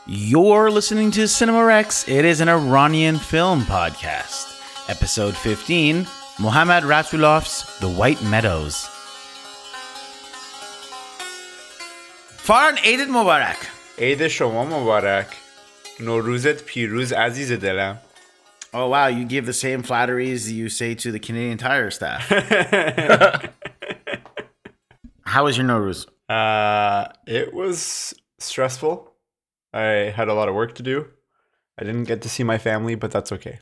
You're listening to Cinema Rex. It is an Iranian film podcast. Episode 15, Mohammad Rasoulov's The White Meadows. Farhan, Eid Mubarak. عید شما مبارک. نوروزت پیروز عزیز دلم. Oh, wow. You give the same flatteries you say to the Canadian Tire staff. How was your Nowruz? It was stressful. I had a lot of work to do. I didn't get to see my family, but that's okay.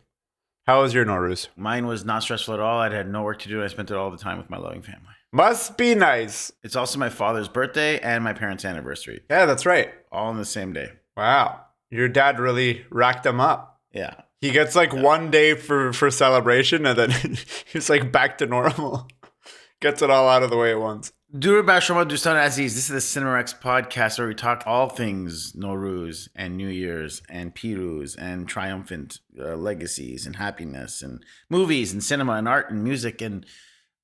How was your Nowruz? Mine was not stressful at all. I had no work to do. I spent it all the time with my loving family. Must be nice. It's also my father's birthday and my parents' anniversary. Yeah, that's right. All on the same day. Wow. Your dad really racked them up. Yeah. He gets like 1 day for celebration and then he's like back to normal. Gets it all out of the way at once. Durud bar shoma dostan aziz. This is the Cinema Rex podcast where we talk all things Nowruz and New Year's and Piruz and triumphant legacies and happiness and movies and cinema and art and music and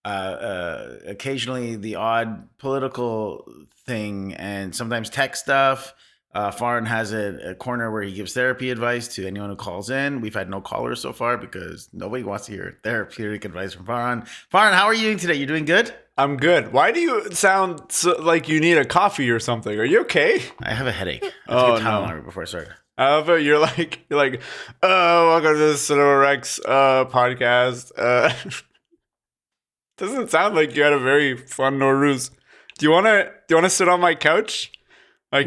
occasionally the odd political thing and sometimes tech stuff. Farhan has a corner where he gives therapy advice to anyone who calls in. We've had no callers so far because nobody wants to hear therapeutic advice from Farhan. Farhan, how are you doing today? You doing good? I'm good. Why do you sound like you need a coffee or something? Are you okay? I have a headache. I had to get Tylenol right before I started. But you're like, oh, welcome to the Cinema Rex podcast. Doesn't sound like you had a very fun Nowruz. Do you wanna sit on my couch? I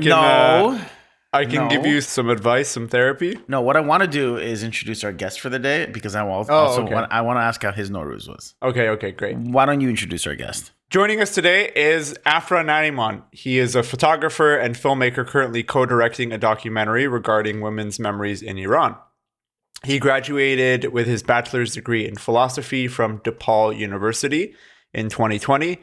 can give you some advice, some therapy. No, what I want to do is introduce our guest for the day because I want to ask how his Nowruz was. Okay, great. Why don't you introduce our guest? Joining us today is Afra Nariman. He is a photographer and filmmaker currently co-directing a documentary regarding women's memories in Iran. He graduated with his bachelor's degree in philosophy from DePaul University in 2020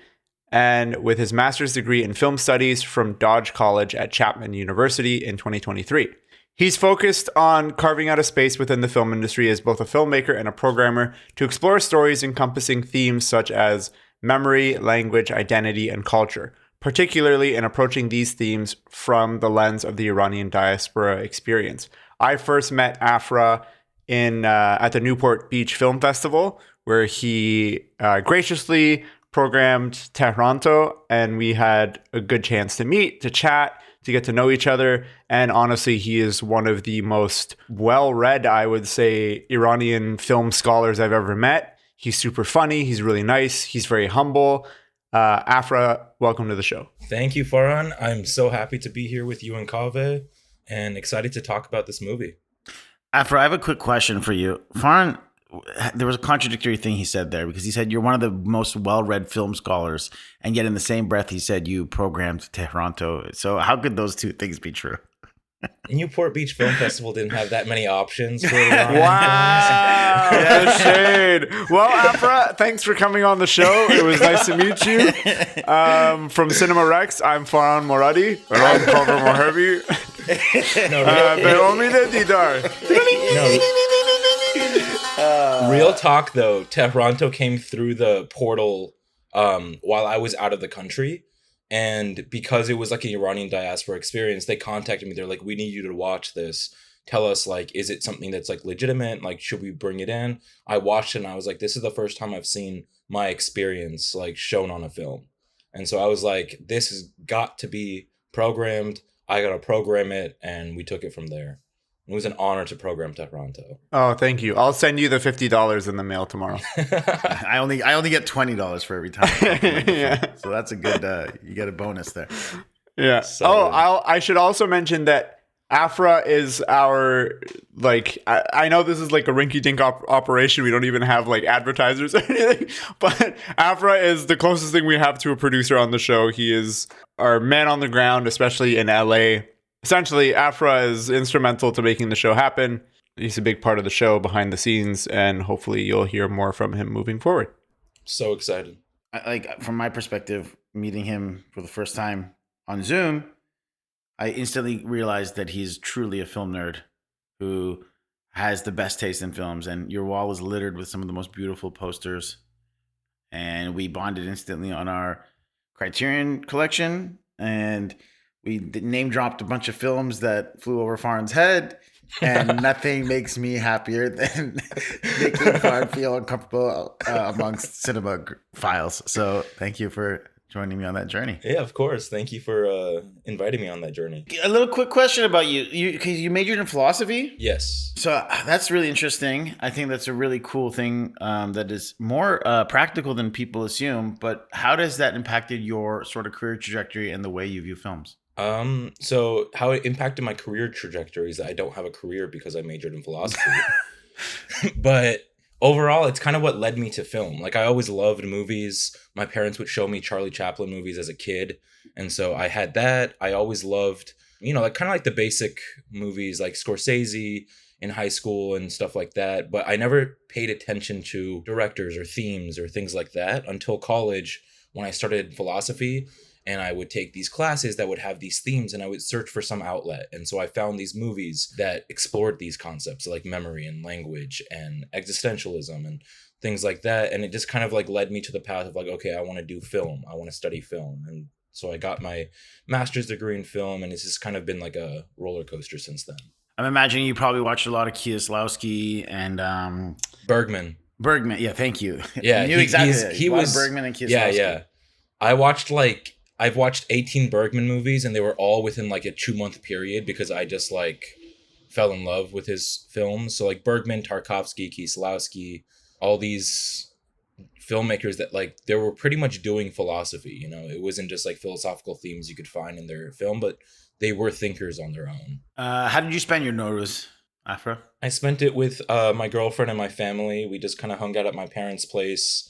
and with his master's degree in film studies from Dodge College at Chapman University in 2023. He's focused on carving out a space within the film industry as both a filmmaker and a programmer to explore stories encompassing themes such as memory, language, identity, and culture, particularly in approaching these themes from the lens of the Iranian diaspora experience. I first met Afra at the Newport Beach Film Festival, where he graciously programmed Tehranto, and we had a good chance to meet, to chat, to get to know each other. And honestly, he is one of the most well-read, I would say, Iranian film scholars I've ever met. He's super funny. He's really nice. He's very humble. Afra, welcome to the show. Thank you, Farhan. I'm so happy to be here with you and Kaveh and excited to talk about this movie. Afra, I have a quick question for you. Farhan, there was a contradictory thing he said there because he said you're one of the most well-read film scholars, and yet in the same breath he said you programmed Tehranto. So how could those two things be true? Newport Beach Film Festival didn't have that many options for Wow, the shade. Well, Afra, thanks for coming on the show. It was nice to meet you. From Cinema Rex, I'm Farhan Moradi. And I'm Kaveh Mohabi. Real talk though, Tehranto came through the portal while I was out of the country. And because it was like an Iranian diaspora experience, they contacted me. They're like, we need you to watch this. Tell us, like, is it something that's like legitimate? Like, should we bring it in? I watched it and I was like, this is the first time I've seen my experience like shown on a film. And so I was like, this has got to be programmed. I got to program it. And we took it from there. It was an honor to program Tehranto. Oh, thank you. I'll send you the $50 in the mail tomorrow. I only get $20 for every time. Yeah. So that's a good. You get a bonus there. Yeah. So, I should also mention that Afra is our I know this is like a rinky-dink operation. We don't even have like advertisers or anything. But Afra is the closest thing we have to a producer on the show. He is our man on the ground, especially in LA. Essentially, Afra is instrumental to making the show happen. He's a big part of the show behind the scenes, and hopefully you'll hear more from him moving forward. So excited. From my perspective, meeting him for the first time on Zoom, I instantly realized that he's truly a film nerd who has the best taste in films. And your wall is littered with some of the most beautiful posters. And we bonded instantly on our Criterion collection. And name dropped a bunch of films that flew over Farn's head, and nothing makes me happier than making Farn feel uncomfortable amongst cinema files. So thank you for joining me on that journey. Yeah, of course. Thank you for inviting me on that journey. A little quick question about you. Because you majored in philosophy? Yes. So that's really interesting. I think that's a really cool thing that is more practical than people assume. But how does that impacted your sort of career trajectory and the way you view films? So how it impacted my career trajectory is that I don't have a career because I majored in philosophy. But overall, it's kind of what led me to film. Like, I always loved movies. My parents would show me Charlie Chaplin movies as a kid. And so I had that. I always loved, like kind of like the basic movies like Scorsese in high school and stuff like that. But I never paid attention to directors or themes or things like that until college when I started philosophy. And I would take these classes that would have these themes, and I would search for some outlet. And so I found these movies that explored these concepts like memory and language and existentialism and things like that. And it just kind of like led me to the path of like, okay, I want to do film. I want to study film. And so I got my master's degree in film, and it's just kind of been like a roller coaster since then. I'm imagining you probably watched a lot of Kieslowski and Bergman. Yeah, thank you. Yeah, I knew exactly. He was Bergman and Kieslowski. Yeah. I've watched 18 Bergman movies, and they were all within like a 2-month period because I just like fell in love with his films. So like Bergman, Tarkovsky, Kieslowski, all these filmmakers that like they were pretty much doing philosophy. It wasn't just like philosophical themes you could find in their film, but they were thinkers on their own. How did you spend your Nowruz, Afra? I spent it with my girlfriend and my family. We just kind of hung out at my parents' place.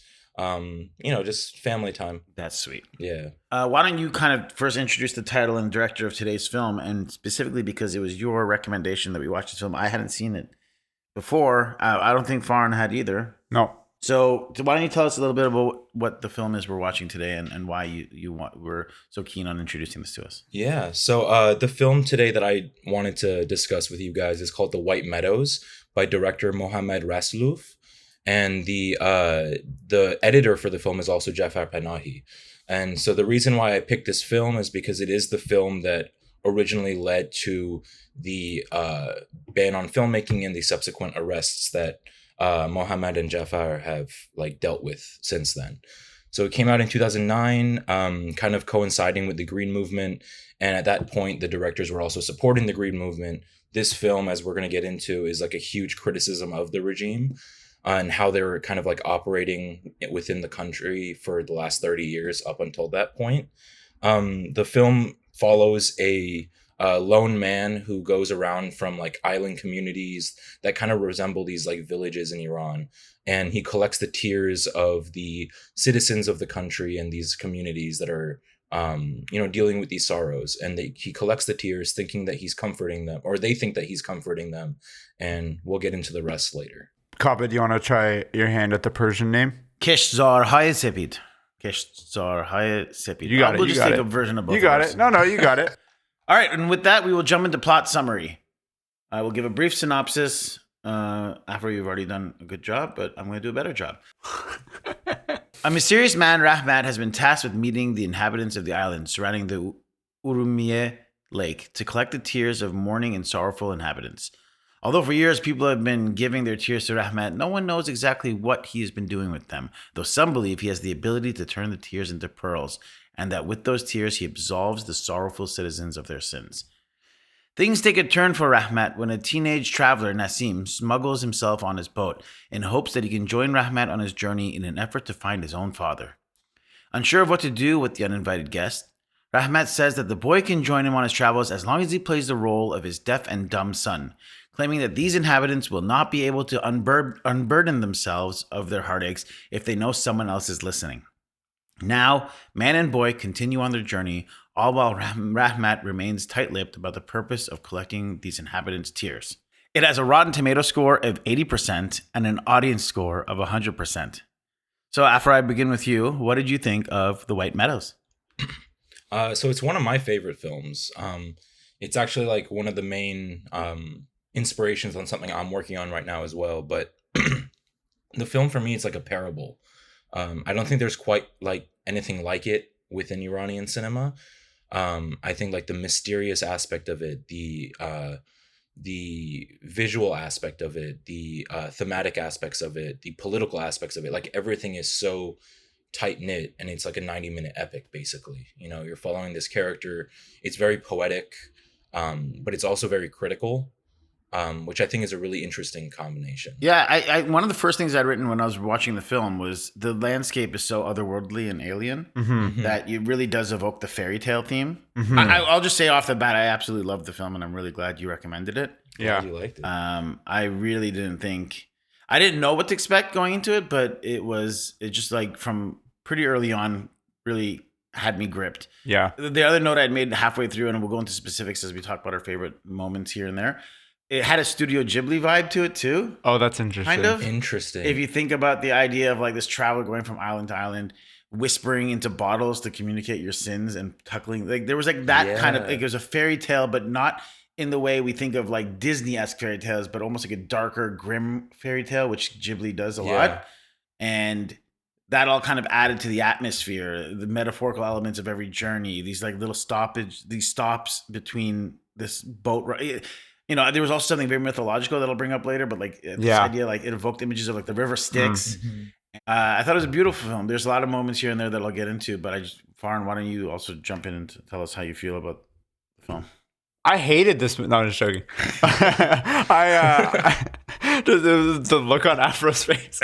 Just family time. That's sweet. Yeah. Why don't you kind of first introduce the title and director of today's film, and specifically because it was your recommendation that we watch this film. I hadn't seen it before. I don't think Farn had either. No. So why don't you tell us a little bit about what the film is we're watching today and why we're so keen on introducing this to us? Yeah. So the film today that I wanted to discuss with you guys is called The White Meadows by director Mohammad Rasoulof. And the editor for the film is also Jafar Panahi. And so the reason why I picked this film is because it is the film that originally led to the ban on filmmaking and the subsequent arrests that Mohammad and Jafar have like dealt with since then. So it came out in 2009, kind of coinciding with the Green Movement. And at that point, the directors were also supporting the Green Movement. This film, as we're going to get into, is like a huge criticism of the regime. And how they were kind of like operating within the country for the last 30 years up until that point. The film follows a lone man who goes around from like island communities that kind of resemble these like villages in Iran. And he collects the tears of the citizens of the country and these communities that are, dealing with these sorrows. And he collects the tears thinking that he's comforting them, or they think that he's comforting them. And we'll get into the rest later. Kaveh, do you want to try your hand at the Persian name? Keshzar Hay Sepid. Keshzar Hay Sepid. You got it. We'll you just got take it. a version of both. You got of us. it. No, you got it. All right, and with that, we will jump into plot summary. I will give a brief synopsis. After you've already done a good job, but I'm going to do a better job. A mysterious man, Rahmat, has been tasked with meeting the inhabitants of the island surrounding the Urumiyeh Lake to collect the tears of mourning and sorrowful inhabitants. Although for years people have been giving their tears to Rahmat, no one knows exactly what he has been doing with them, though some believe he has the ability to turn the tears into pearls, and that with those tears he absolves the sorrowful citizens of their sins. Things take a turn for Rahmat when a teenage traveler, Nassim, smuggles himself on his boat in hopes that he can join Rahmat on his journey in an effort to find his own father. Unsure of what to do with the uninvited guest, Rahmat says that the boy can join him on his travels as long as he plays the role of his deaf and dumb son, claiming that these inhabitants will not be able to unburden themselves of their heartaches if they know someone else is listening. Now, man and boy continue on their journey, all while Rahmat remains tight-lipped about the purpose of collecting these inhabitants' tears. It has a Rotten Tomato score of 80% and an audience score of 100%. So after I begin with you, what did you think of The White Meadows? So it's one of my favorite films. It's actually like one of the main inspirations on something I'm working on right now as well. But the film for me, it's like a parable. I don't think there's quite like anything like it within Iranian cinema. I think like the mysterious aspect of it, the visual aspect of it, the thematic aspects of it, the political aspects of it, like everything is so tight knit, and it's like a 90-minute epic basically. You know, you're following this character. It's very poetic, but it's also very critical, which I think is a really interesting combination. Yeah, I one of the first things I'd written when I was watching the film was the landscape is so otherworldly and alien that it really does evoke the fairy tale theme. I'll just say off the bat, I absolutely loved the film, and I'm really glad you recommended it. Yeah. You liked it. I really I didn't know what to expect going into it, but it just like from pretty early on really had me gripped. Yeah. The other note I'd made halfway through, and we'll go into specifics as we talk about our favorite moments here and there. It had a Studio Ghibli vibe to it too. Oh, that's interesting. Kind of. Interesting. If you think about the idea of like this travel going from island to island, whispering into bottles to communicate your sins and tuckling, like there was like that kind of, like it was a fairy tale, but not in the way we think of like Disney-esque fairy tales, but almost like a darker, grim fairy tale, which Ghibli does a lot. And that all kind of added to the atmosphere, the metaphorical elements of every journey, these like little these stops between this boat ride. You know, there was also something very mythological that I'll bring up later, but like this idea, like it evoked images of like the river Styx. I thought it was a beautiful film. There's a lot of moments here and there that I'll get into, but Farhan, why don't you also jump in and tell us how you feel about the film? I hated this. No, I'm just joking. The look on Afra's face.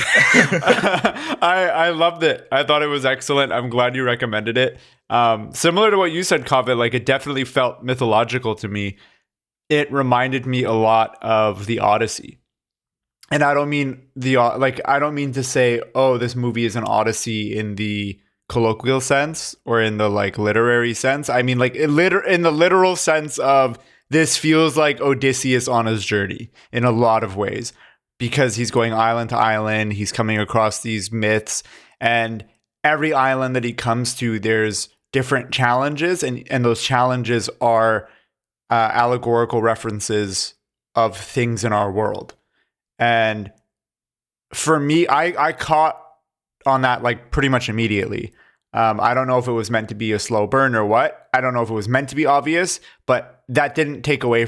I loved it. I thought it was excellent. I'm glad you recommended it. Similar to what you said, Kaveh, like it definitely felt mythological to me. It reminded me a lot of the Odyssey. And I don't mean I don't mean to say, oh, this movie is an Odyssey in the colloquial sense or in the like literary sense. I mean like in the literal sense of this feels like Odysseus on his journey in a lot of ways, because he's going island to island, he's coming across these myths, and every island that he comes to, there's different challenges, and those challenges are allegorical references of things in our world. And for me, I caught on that like pretty much immediately. I don't know if it was meant to be a slow burn or what. I don't know if it was meant to be obvious, but that didn't take away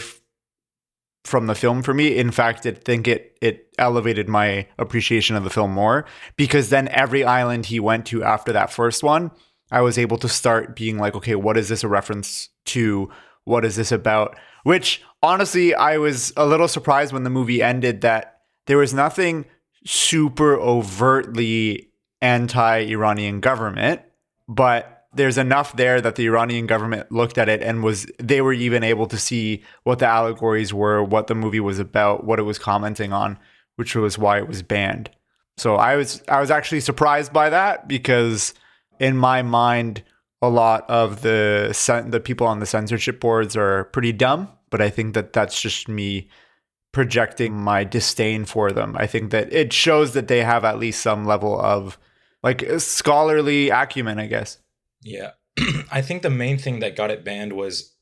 from the film for me. In fact, I think it elevated my appreciation of the film more, because then every island he went to after that first one, I was able to start being like, okay, what is this a reference to? What is this about? Which honestly, I was a little surprised when the movie ended that there was nothing super overtly anti-Iranian government, but there's enough there that the Iranian government looked at it and they were even able to see what the allegories were, what the movie was about, what it was commenting on, which was why it was banned. So I was actually surprised by that, because in my mind, a lot of the people on the censorship boards are pretty dumb, but I think that that's just me projecting my disdain for them. I think that it shows that they have at least some level of like scholarly acumen, I guess. Yeah. I think the main thing that got it banned was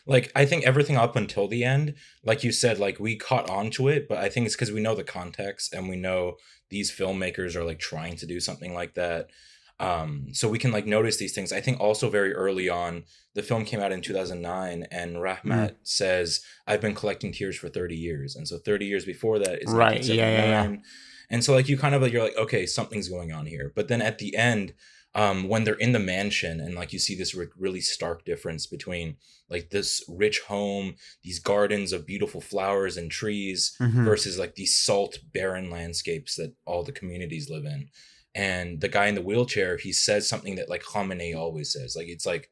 like, I think everything up until the end, like you said, like we caught on to it, but I think it's because we know the context and we know these filmmakers are like trying to do something like that. So we can like notice these things. I think also very early on, the film came out in 2009 and Rahmat says, I've been collecting tears for 30 years. And so 30 years before that is right. 1979. Yeah. And so like you kind of like, you're like, okay, something's going on here. But then at the end, when they're in the mansion and like you see this really stark difference between like this rich home, these gardens of beautiful flowers and trees versus like these salt, barren landscapes that all the communities live in. And the guy in the wheelchair, he says something that like Khamenei always says. Like, it's like,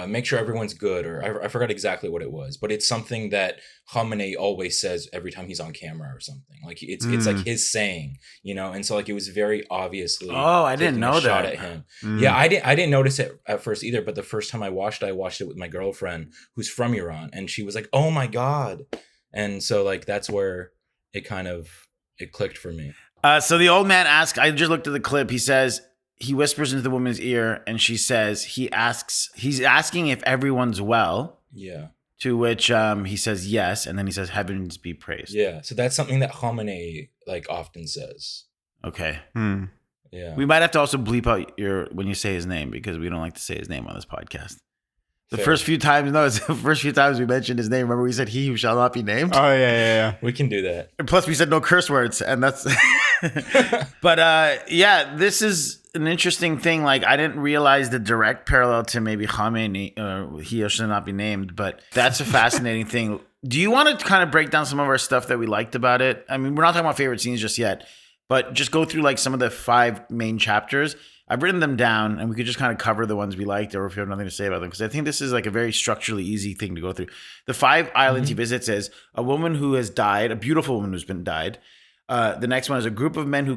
make sure everyone's good, or I forgot exactly what it was, but it's something that Khamenei always says every time he's on camera or something. Like it's like his saying, you know. And so like it was very obviously I didn't know shot that. at him. Yeah, I didn't notice it at first either, but the first time I watched it with my girlfriend who's from Iran, and she was like, "Oh my God." And so like that's where it clicked for me. So the old man asks, I just looked at the clip. He says, he whispers into the woman's ear and she says, he's asking if everyone's well. Yeah. To which he says yes. And then he says, heavens be praised. Yeah. So that's something that Khamenei like often says. Okay. Yeah. We might have to also bleep out when you say his name, because we don't like to say his name on this podcast. The Fair. first few times, no, it's the first few times we mentioned his name. Remember, we said he who shall not be named. Oh yeah. We can do that. And plus, we said no curse words, and that's. But yeah, this is an interesting thing. Like, I didn't realize the direct parallel to maybe Khamenei, he who shall not be named, but that's a fascinating thing. Do you want to kind of break down some of our stuff that we liked about it? I mean, we're not talking about favorite scenes just yet, but just go through like some of the 5 main chapters. I've written them down, and we could just kind of cover the ones we liked, or if you have nothing to say about them, because I think this is like a very structurally easy thing to go through. The 5 islands he visits is a woman who has died, a beautiful woman who's been died. The next one is a group of men who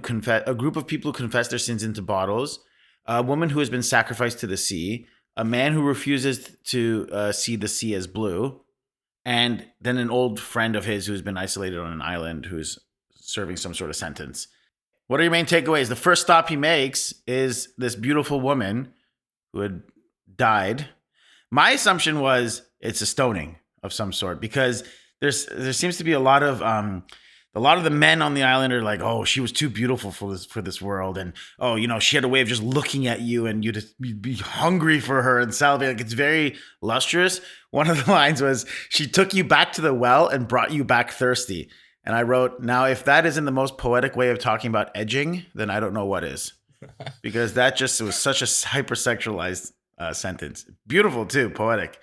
a group of people who confess their sins into bottles. A woman who has been sacrificed to the sea. A man who refuses to see the sea as blue, and then an old friend of his who's been isolated on an island who's serving some sort of sentence. What are your main takeaways? The first stop he makes is this beautiful woman who had died. My assumption was it's a stoning of some sort, because there seems to be a lot of the men on the island are like, oh, she was too beautiful for this world, and oh, you know, she had a way of just looking at you and you'd be hungry for her and salivate. Like, it's very lustrous. One of the lines was, she took you back to the well and brought you back thirsty. And I wrote, now, if that isn't the most poetic way of talking about edging, then I don't know what is. Because that just was such a hypersexualized sentence. Beautiful, too, poetic.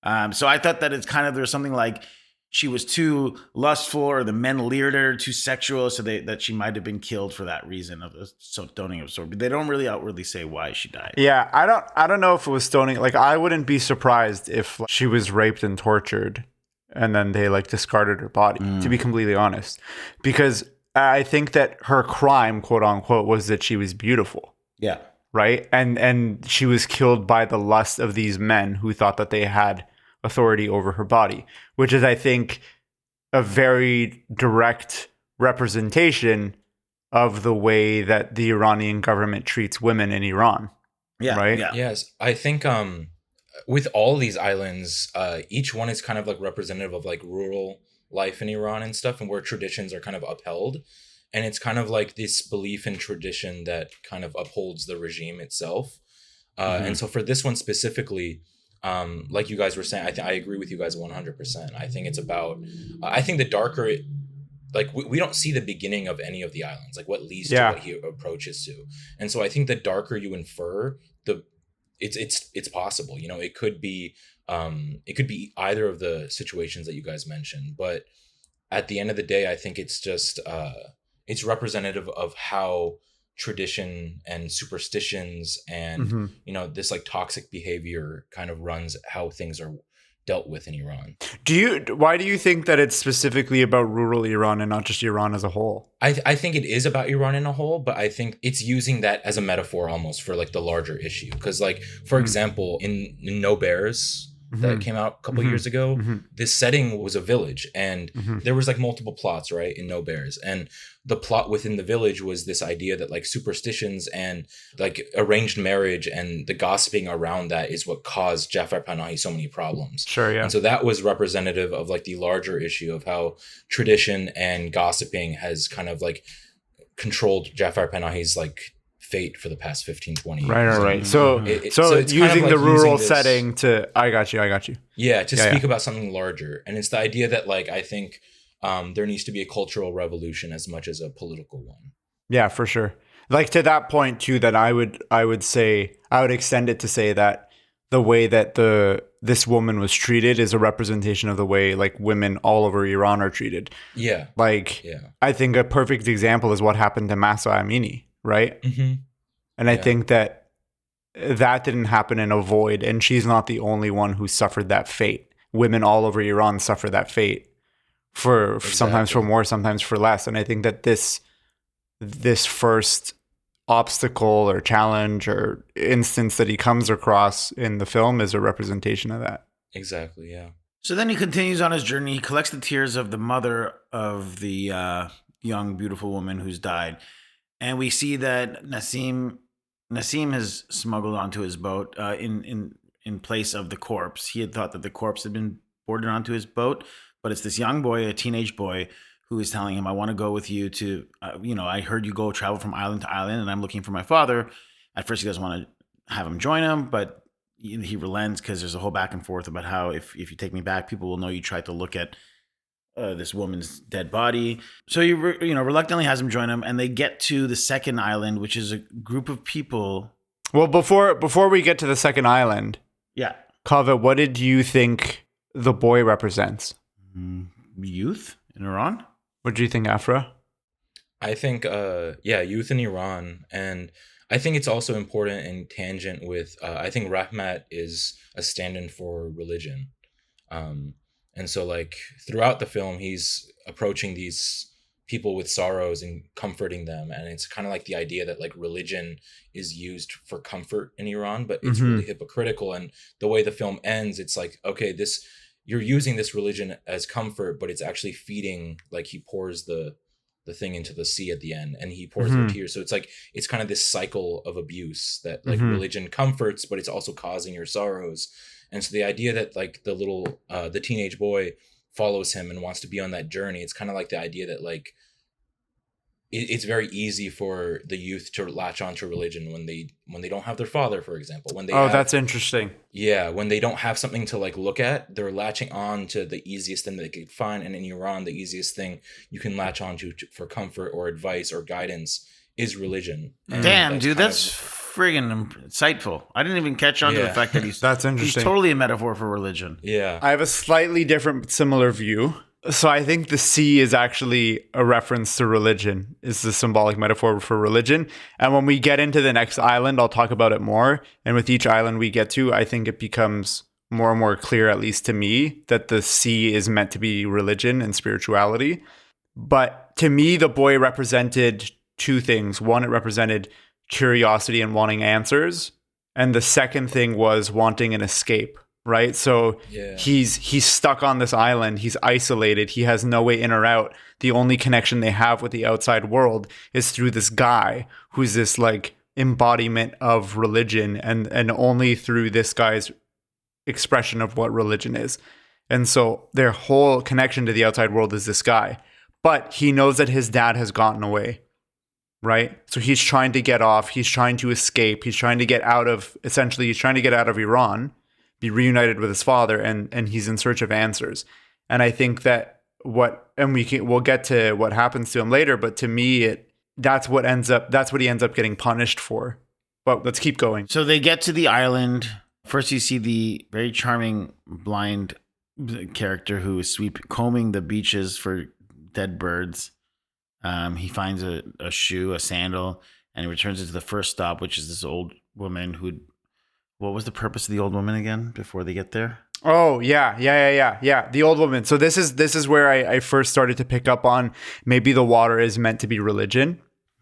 So I thought that it's kind of, there's something like she was too lustful, or the men leered at her, too sexual, so that she might have been killed for that reason of stoning of sort. But they don't really outwardly say why she died. Yeah, I don't know if it was stoning. Like, I wouldn't be surprised if she was raped and tortured, and then they like discarded her body, to be completely honest. Because I think that her crime, quote unquote, was that she was beautiful. Yeah. Right? And she was killed by the lust of these men who thought that they had authority over her body, which is, I think, a very direct representation of the way that the Iranian government treats women in Iran. Yeah. Right? Yeah. Yes, I think with all these islands, each one is kind of like representative of like rural life in Iran and stuff, and where traditions are kind of upheld. And it's kind of like this belief in tradition that kind of upholds the regime itself. And so for this one specifically, like you guys were saying, I agree with you guys 100%. I think it's about, I think the darker it, like we don't see the beginning of any of the islands, like what leads to what he approaches to. And so I think the darker you infer, it's possible, you know, it could be either of the situations that you guys mentioned, but at the end of the day, I think it's just it's representative of how tradition and superstitions and you know, this like toxic behavior kind of runs how things are dealt with in Iran. Why do you think that it's specifically about rural Iran and not just Iran as a whole? I think it is about Iran in a whole, but I think it's using that as a metaphor almost for like the larger issue. Because like, for example, in No Bears that came out a couple years ago, this setting was a village, and there was like multiple plots, right, in No Bears. And the plot within the village was this idea that like superstitions and like arranged marriage and the gossiping around that is what caused Jafar Panahi so many problems. Sure, yeah. And so that was representative of like the larger issue of how tradition and gossiping has kind of like controlled Jafar Panahi's like fate for the past 15, 20 years. Right. So it's using kind of like the rural this, setting to, I got you. Yeah, to speak about something larger. And it's the idea that like, I think there needs to be a cultural revolution as much as a political one. Yeah, for sure. Like to that point too, that I would extend it to say that the way that this woman was treated is a representation of the way like women all over Iran are treated. Yeah. Like, I think a perfect example is what happened to Mahsa Amini, right? And I think that didn't happen in a void, and she's not the only one who suffered that fate. Women all over Iran suffer that fate for sometimes for more, sometimes for less. And I think that this first obstacle or challenge or instance that he comes across in the film is a representation of that. Exactly, yeah. So then he continues on his journey. He collects the tears of the mother of the young, beautiful woman who's died. And we see that Nassim has smuggled onto his boat in place of the corpse. He had thought that the corpse had been boarded onto his boat, but it's this young boy, a teenage boy, who is telling him, I want to go with you to, I heard you go travel from island to island, and I'm looking for my father. At first, he doesn't want to have him join him, but he relents because there's a whole back and forth about how if you take me back, people will know you tried to look at this woman's dead body. So he reluctantly has him join him, and they get to the second island, which is a group of people. Well, before we get to the second island, Yeah, Kaveh, what did you think the boy represents? youth in Iran. What do you think, Afra? I think, youth in Iran. And I think it's also important in tangent with, I think Rahmat is a stand-in for religion. And so, like, throughout the film, he's approaching these people with sorrows and comforting them. And it's kind of like the idea that, like, religion is used for comfort in Iran, but it's really hypocritical. And the way the film ends, it's like, okay, you're using this religion as comfort, but it's actually feeding, like, he pours the thing into the sea at the end, and he pours their tears. So it's like, it's kind of this cycle of abuse that, like, religion comforts, but it's also causing your sorrows. And so the idea that, like, the teenage boy follows him and wants to be on that journey, it's kind of like the idea that, like, it's very easy for the youth to latch onto religion when they don't have their father, for example. That's interesting. Yeah, when they don't have something to, like, look at, they're latching on to the easiest thing they could find. And in Iran, the easiest thing you can latch on to for comfort or advice or guidance is religion. And Damn, dude, that's friggin' insightful. I didn't even catch on to the fact that That's interesting. He's totally a metaphor for religion. Yeah. I have a slightly different, similar view. So I think the sea is actually a reference to religion. It's the symbolic metaphor for religion. And when we get into the next island, I'll talk about it more. And with each island we get to, I think it becomes more and more clear, at least to me, that the sea is meant to be religion and spirituality. But to me, the boy represented two things. One, it represented curiosity and wanting answers. And the second thing was wanting an escape. Right. So he's stuck on this island. He's isolated. He has no way in or out. The only connection they have with the outside world is through this guy who's this, like, embodiment of religion, and only through this guy's expression of what religion is. And so their whole connection to the outside world is this guy. But he knows that his dad has gotten away. Right. So he's trying to get off. He's trying to escape. He's trying to get out of Iran, be reunited with his father, and he's in search of answers. And I think that we'll get to what happens to him later, but to me, that's what he ends up getting punished for. But let's keep going. So they get to the island. First, you see the very charming blind character who is combing the beaches for dead birds. He finds a shoe, a sandal, and he returns it to the first stop, which is this old woman who. What was the purpose of the old woman again before they get there? Oh, yeah. The old woman. So this is where I first started to pick up on maybe the water is meant to be religion.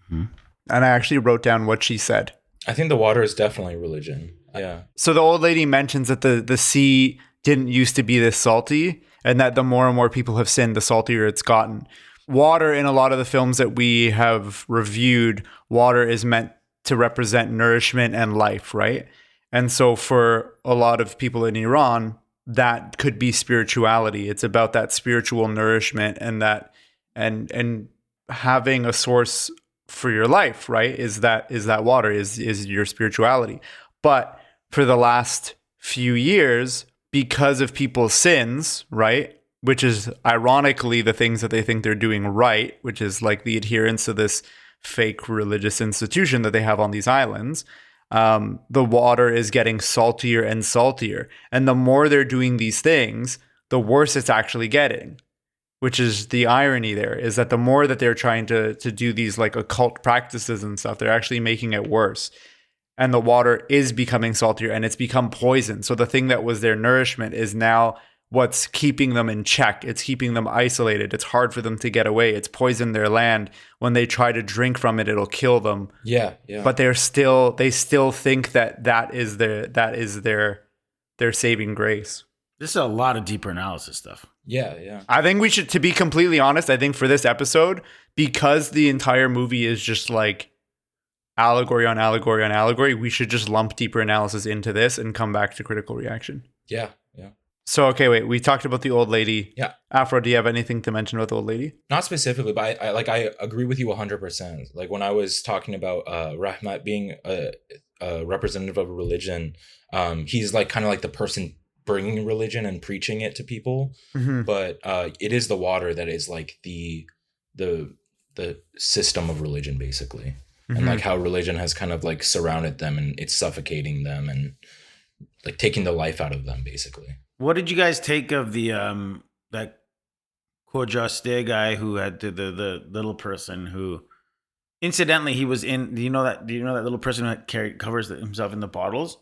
And I actually wrote down what she said. I think the water is definitely religion. Yeah. So the old lady mentions that the sea didn't used to be this salty, and that the more and more people have sinned, the saltier it's gotten. Water, in a lot of the films that we have reviewed, water is meant to represent nourishment and life, right? And so for a lot of people in Iran, that could be spirituality. It's about that spiritual nourishment and and having a source for your life, right? Is that water, is your spirituality. But for the last few years, because of people's sins, right? Which is ironically the things that they think they're doing right, which is like the adherence to this fake religious institution that they have on these islands. The water is getting saltier and saltier. And the more they're doing these things, the worse it's actually getting, which is the irony there, is that the more that they're trying to do these, like, occult practices and stuff, they're actually making it worse. And the water is becoming saltier, and it's become poison. So the thing that was their nourishment is now what's keeping them in check. It's keeping them isolated. It's hard for them to get away. It's poisoned their land. When they try to drink from it, it'll kill them. Yeah. But they still think that is their saving grace. This is a lot of deeper analysis stuff. Yeah. I think we should, to be completely honest, I think for this episode, because the entire movie is just like allegory on allegory on allegory, we should just lump deeper analysis into this and come back to critical reaction. Yeah. So, okay, wait. We talked about the old lady. Yeah. Afro, do you have anything to mention about the old lady? Not specifically, but I agree with you 100%. Like when I was talking about Rahmat being a representative of a religion, he's like kind of like the person bringing religion and preaching it to people. Mm-hmm. But it is the water that is like the system of religion, basically. Mm-hmm. And like how religion has kind of like surrounded them and it's suffocating them and like taking the life out of them, basically. What did you guys take of the that Kojaste guy who had the little person who, incidentally, he was in? Do you know that little person who covers himself in the bottles?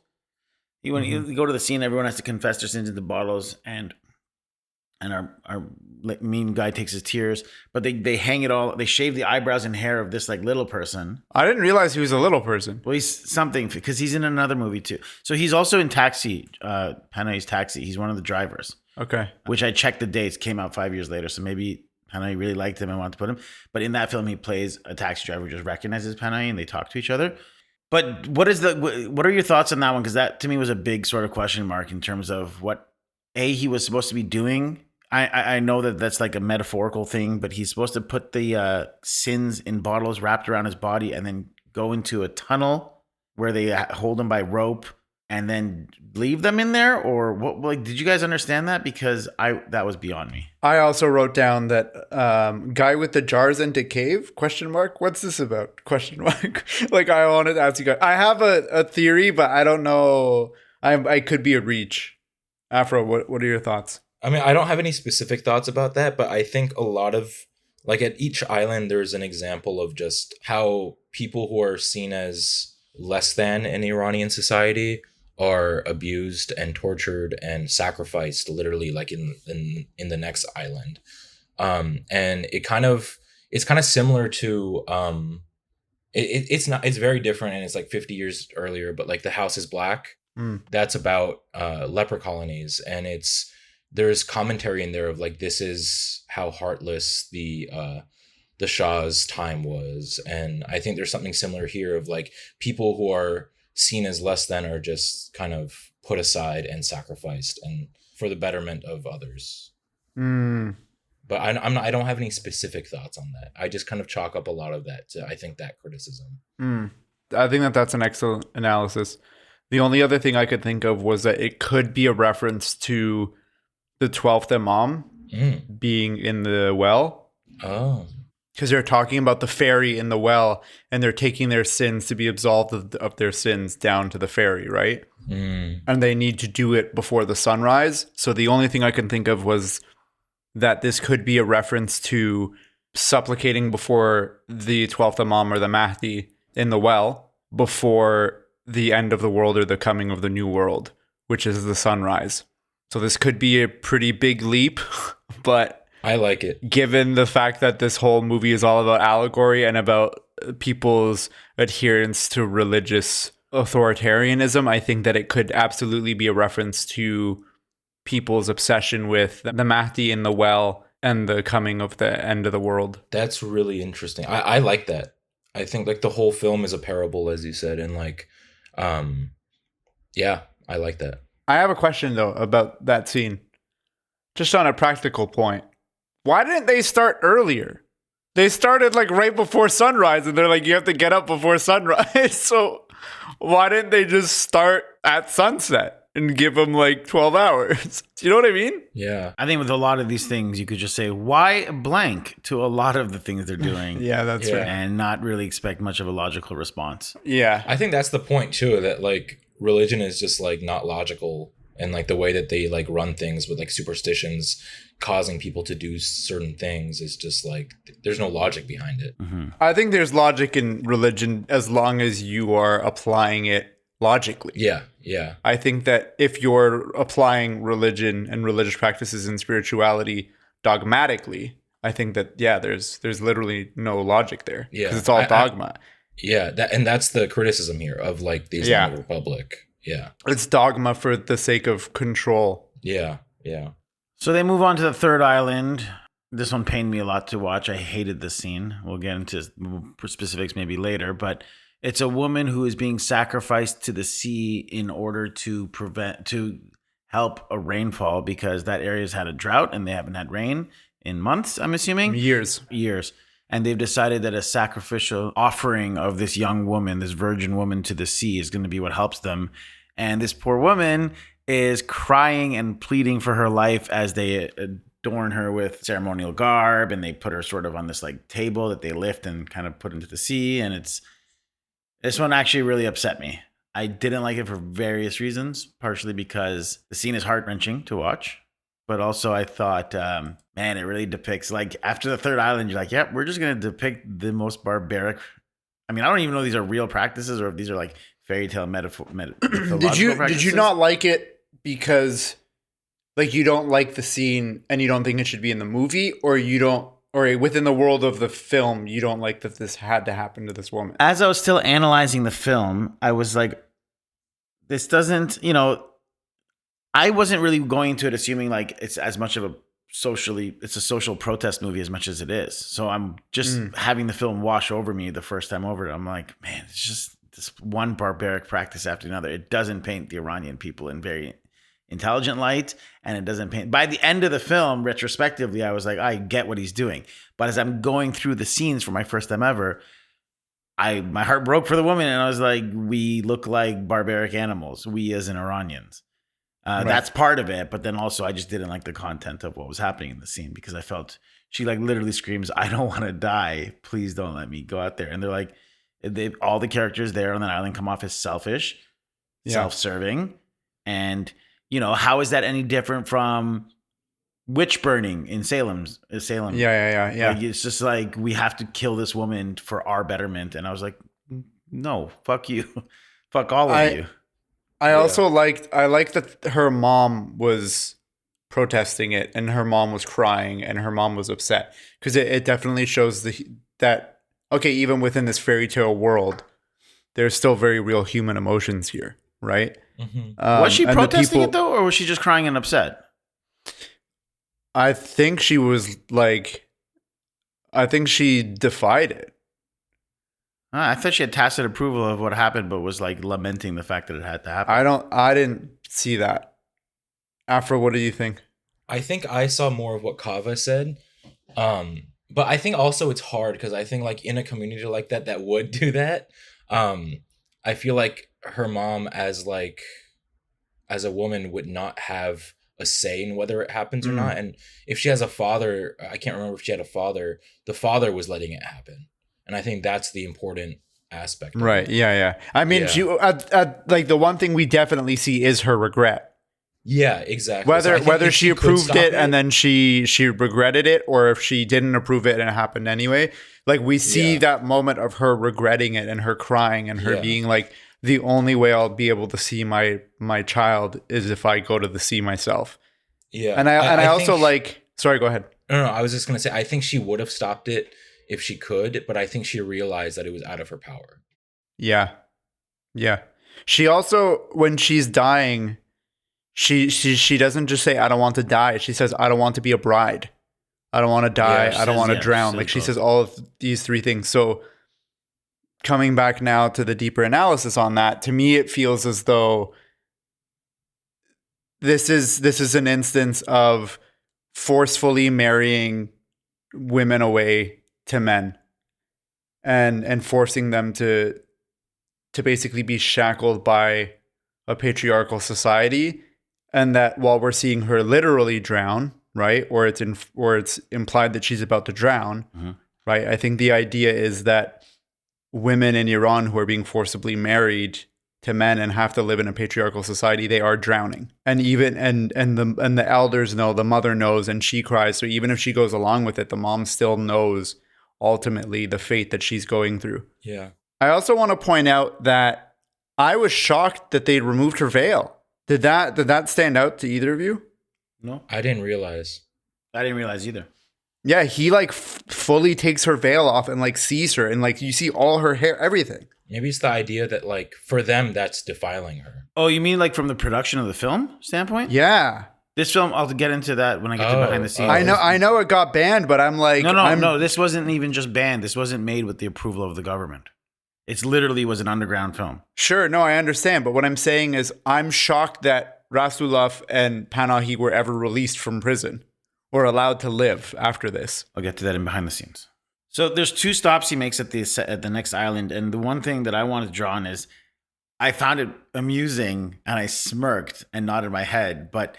When you go to the scene, everyone has to confess their sins in the bottles, and our mean guy takes his tears, but they hang it all. They shave the eyebrows and hair of this like little person. I didn't realize he was a little person. Well, he's something because he's in another movie too. So he's also in Taxi, Panayi's Taxi. He's one of the drivers. Okay. Which I checked the dates, came out 5 years later. So maybe Panayi really liked him and wanted to put him. But in that film, he plays a taxi driver who just recognizes Panayi and they talk to each other. But what are your thoughts on that one? Because that to me was a big sort of question mark in terms of what he was supposed to be doing. I know that that's like a metaphorical thing, but he's supposed to put the sins in bottles wrapped around his body and then go into a tunnel where they hold him by rope and then leave them in there, or what? Like, did you guys understand that? Because that was beyond me. I also wrote down that guy with the jars into cave ? What's this about ? Like I wanted to ask you guys. I have a theory, but I don't know. I could be a reach. Afro, what are your thoughts? I mean, I don't have any specific thoughts about that, but I think a lot of, like at each island, there's an example of just how people who are seen as less than in Iranian society are abused and tortured and sacrificed literally like in the next island. And it's kind of similar to, it's very different and it's like 50 years earlier, but like The House is Black, that's about leper colonies, and there's commentary in there of like, this is how heartless the Shah's time was. And I think there's something similar here of like people who are seen as less than are just kind of put aside and sacrificed and for the betterment of others. But I don't have any specific thoughts on that. I just kind of chalk up a lot of that to, I think, that criticism. I think that's an excellent analysis. The only other thing I could think of was that it could be a reference to the 12th Imam being in the well. Oh. Because they're talking about the fairy in the well, and they're taking their sins to be absolved of their sins down to the fairy, right? And they need to do it before the sunrise. So the only thing I can think of was that this could be a reference to supplicating before the 12th Imam or the Mahdi in the well before the end of the world or the coming of the new world, which is the sunrise. So this could be a pretty big leap, but I like it. Given the fact that this whole movie is all about allegory and about people's adherence to religious authoritarianism, I think that it could absolutely be a reference to people's obsession with the Mahdi in the well and the coming of the end of the world. That's really interesting. I like that. I think like the whole film is a parable, as you said, and like, yeah, I like that. I have a question though about that scene. Just on a practical point. Why didn't they start earlier? They started like right before sunrise and they're like, you have to get up before sunrise. So why didn't they just start at sunset and give them like 12 hours? Do you know what I mean? Yeah. I think with a lot of these things, you could just say, why blank to a lot of the things they're doing. Yeah, that's right. And not really expect much of a logical response. Yeah. I think that's the point too, that like religion is just like not logical. And like the way that they like run things with like superstitions causing people to do certain things is just like, there's no logic behind it. I think there's logic in religion as long as you are applying it logically. Yeah. Yeah. I think that if you're applying religion and religious practices and spirituality dogmatically, I think that, yeah, there's literally no logic there. Yeah. Because it's all dogma. And that's the criticism here of like the Islamic Republic. Yeah. It's dogma for the sake of control. Yeah. Yeah. So they move on to the third island. This one pained me a lot to watch. I hated this scene. We'll get into specifics maybe later, but it's a woman who is being sacrificed to the sea in order to help a rainfall because that area's had a drought and they haven't had rain in months, I'm assuming. Years. And they've decided that a sacrificial offering of this young woman, this virgin woman to the sea is going to be what helps them. And this poor woman is crying and pleading for her life as they adorn her with ceremonial garb, and they put her sort of on this like table that they lift and kind of put into the sea. And this one actually really upset me. I didn't like it for various reasons, partially because the scene is heart-wrenching to watch, but also I thought, man, it really depicts, like, after the third island, you're like, yep, we're just going to depict the most barbaric. I mean, I don't even know if these are real practices or if these are like fairy tale mythological practices. Did you not like it because, like, you don't like the scene and you don't think it should be in the movie, or you don't, or within the world of the film, you don't like that this had to happen to this woman? As I was still analyzing the film, I was like, this doesn't, I wasn't really going to it assuming like it's as much of it's a social protest movie as much as it is. So I'm just having the film wash over me the first time over it. I'm like, man, it's just this one barbaric practice after another. It doesn't paint the Iranian people in very intelligent light, and it doesn't paint. By the end of the film, retrospectively, I was like, I get what he's doing. But as I'm going through the scenes for my first time ever, my heart broke for the woman, and I was like, we look like barbaric animals, we as in Iranians. Right. That's part of it, but then also I just didn't like the content of what was happening in the scene because I felt she like literally screams, I don't want to die, please don't let me go out there. And they're like, all the characters there on that island come off as selfish, self-serving, and how is that any different from witch burning in Salem? Yeah. Like, it's just like, we have to kill this woman for our betterment. And I was like, no, fuck you. Fuck all of you. I also liked that her mom was protesting it and her mom was crying and her mom was upset, because it definitely shows that, okay, even within this fairy tale world, there's still very real human emotions here, right? Mm-hmm. Was she protesting it though, or was she just crying and upset? I think she was like, I think she defied it. I thought she had tacit approval of what happened, but was like lamenting the fact that it had to happen. I didn't see that. Afra, what do you think? I think I saw more of what Kava said. But I think also it's hard because I think like in a community like that would do that. I feel like her mom as a woman would not have a say in whether it happens or not. And if she has a father, I can't remember if she had a father, the father was letting it happen. And I think that's the important aspect. Right. Yeah. I mean, she like the one thing we definitely see is her regret. Yeah, exactly. Whether she approved it and then she regretted it, or if she didn't approve it and it happened anyway. Like, we see that moment of her regretting it and her crying and her being like, the only way I'll be able to see my child is if I go to the sea myself. Yeah. And I also think, like, sorry, go ahead. No, I was just going to say, I think she would have stopped it if she could, but I think she realized that it was out of her power. Yeah. She also, when she's dying, she doesn't just say, I don't want to die. She says, I don't want to be a bride. I don't want to die. I don't want to drown. Like, she says all of these three things. So coming back now to the deeper analysis on that, to me, it feels as though this is an instance of forcefully marrying women away to men and forcing them to basically be shackled by a patriarchal society. And that while we're seeing her literally drown, right, or it's implied that she's about to drown, right? I think the idea is that women in Iran who are being forcibly married to men and have to live in a patriarchal society, they are drowning. And even and the elders know, the mother knows, and she cries. So even if she goes along with it, the mom still knows ultimately the fate that she's going through. Yeah. I also want to point out that I was shocked that they removed her veil. Did that stand out to either of you? No. I didn't realize. I didn't realize either. Yeah, he like fully takes her veil off and like sees her, and like you see all her hair, everything. Maybe it's the idea that like for them that's defiling her. Oh, you mean like from the production of the film standpoint? Yeah. This film, I'll get into that when I get to behind the scenes. I know it got banned, but I'm like... No, this wasn't even just banned. This wasn't made with the approval of the government. It literally was an underground film. Sure, no, I understand. But what I'm saying is I'm shocked that Rasoulof and Panahi were ever released from prison or allowed to live after this. I'll get to that in behind the scenes. So there's 2 stops he makes at the next island, and the one thing that I wanted to draw on is I found it amusing, and I smirked and nodded my head, but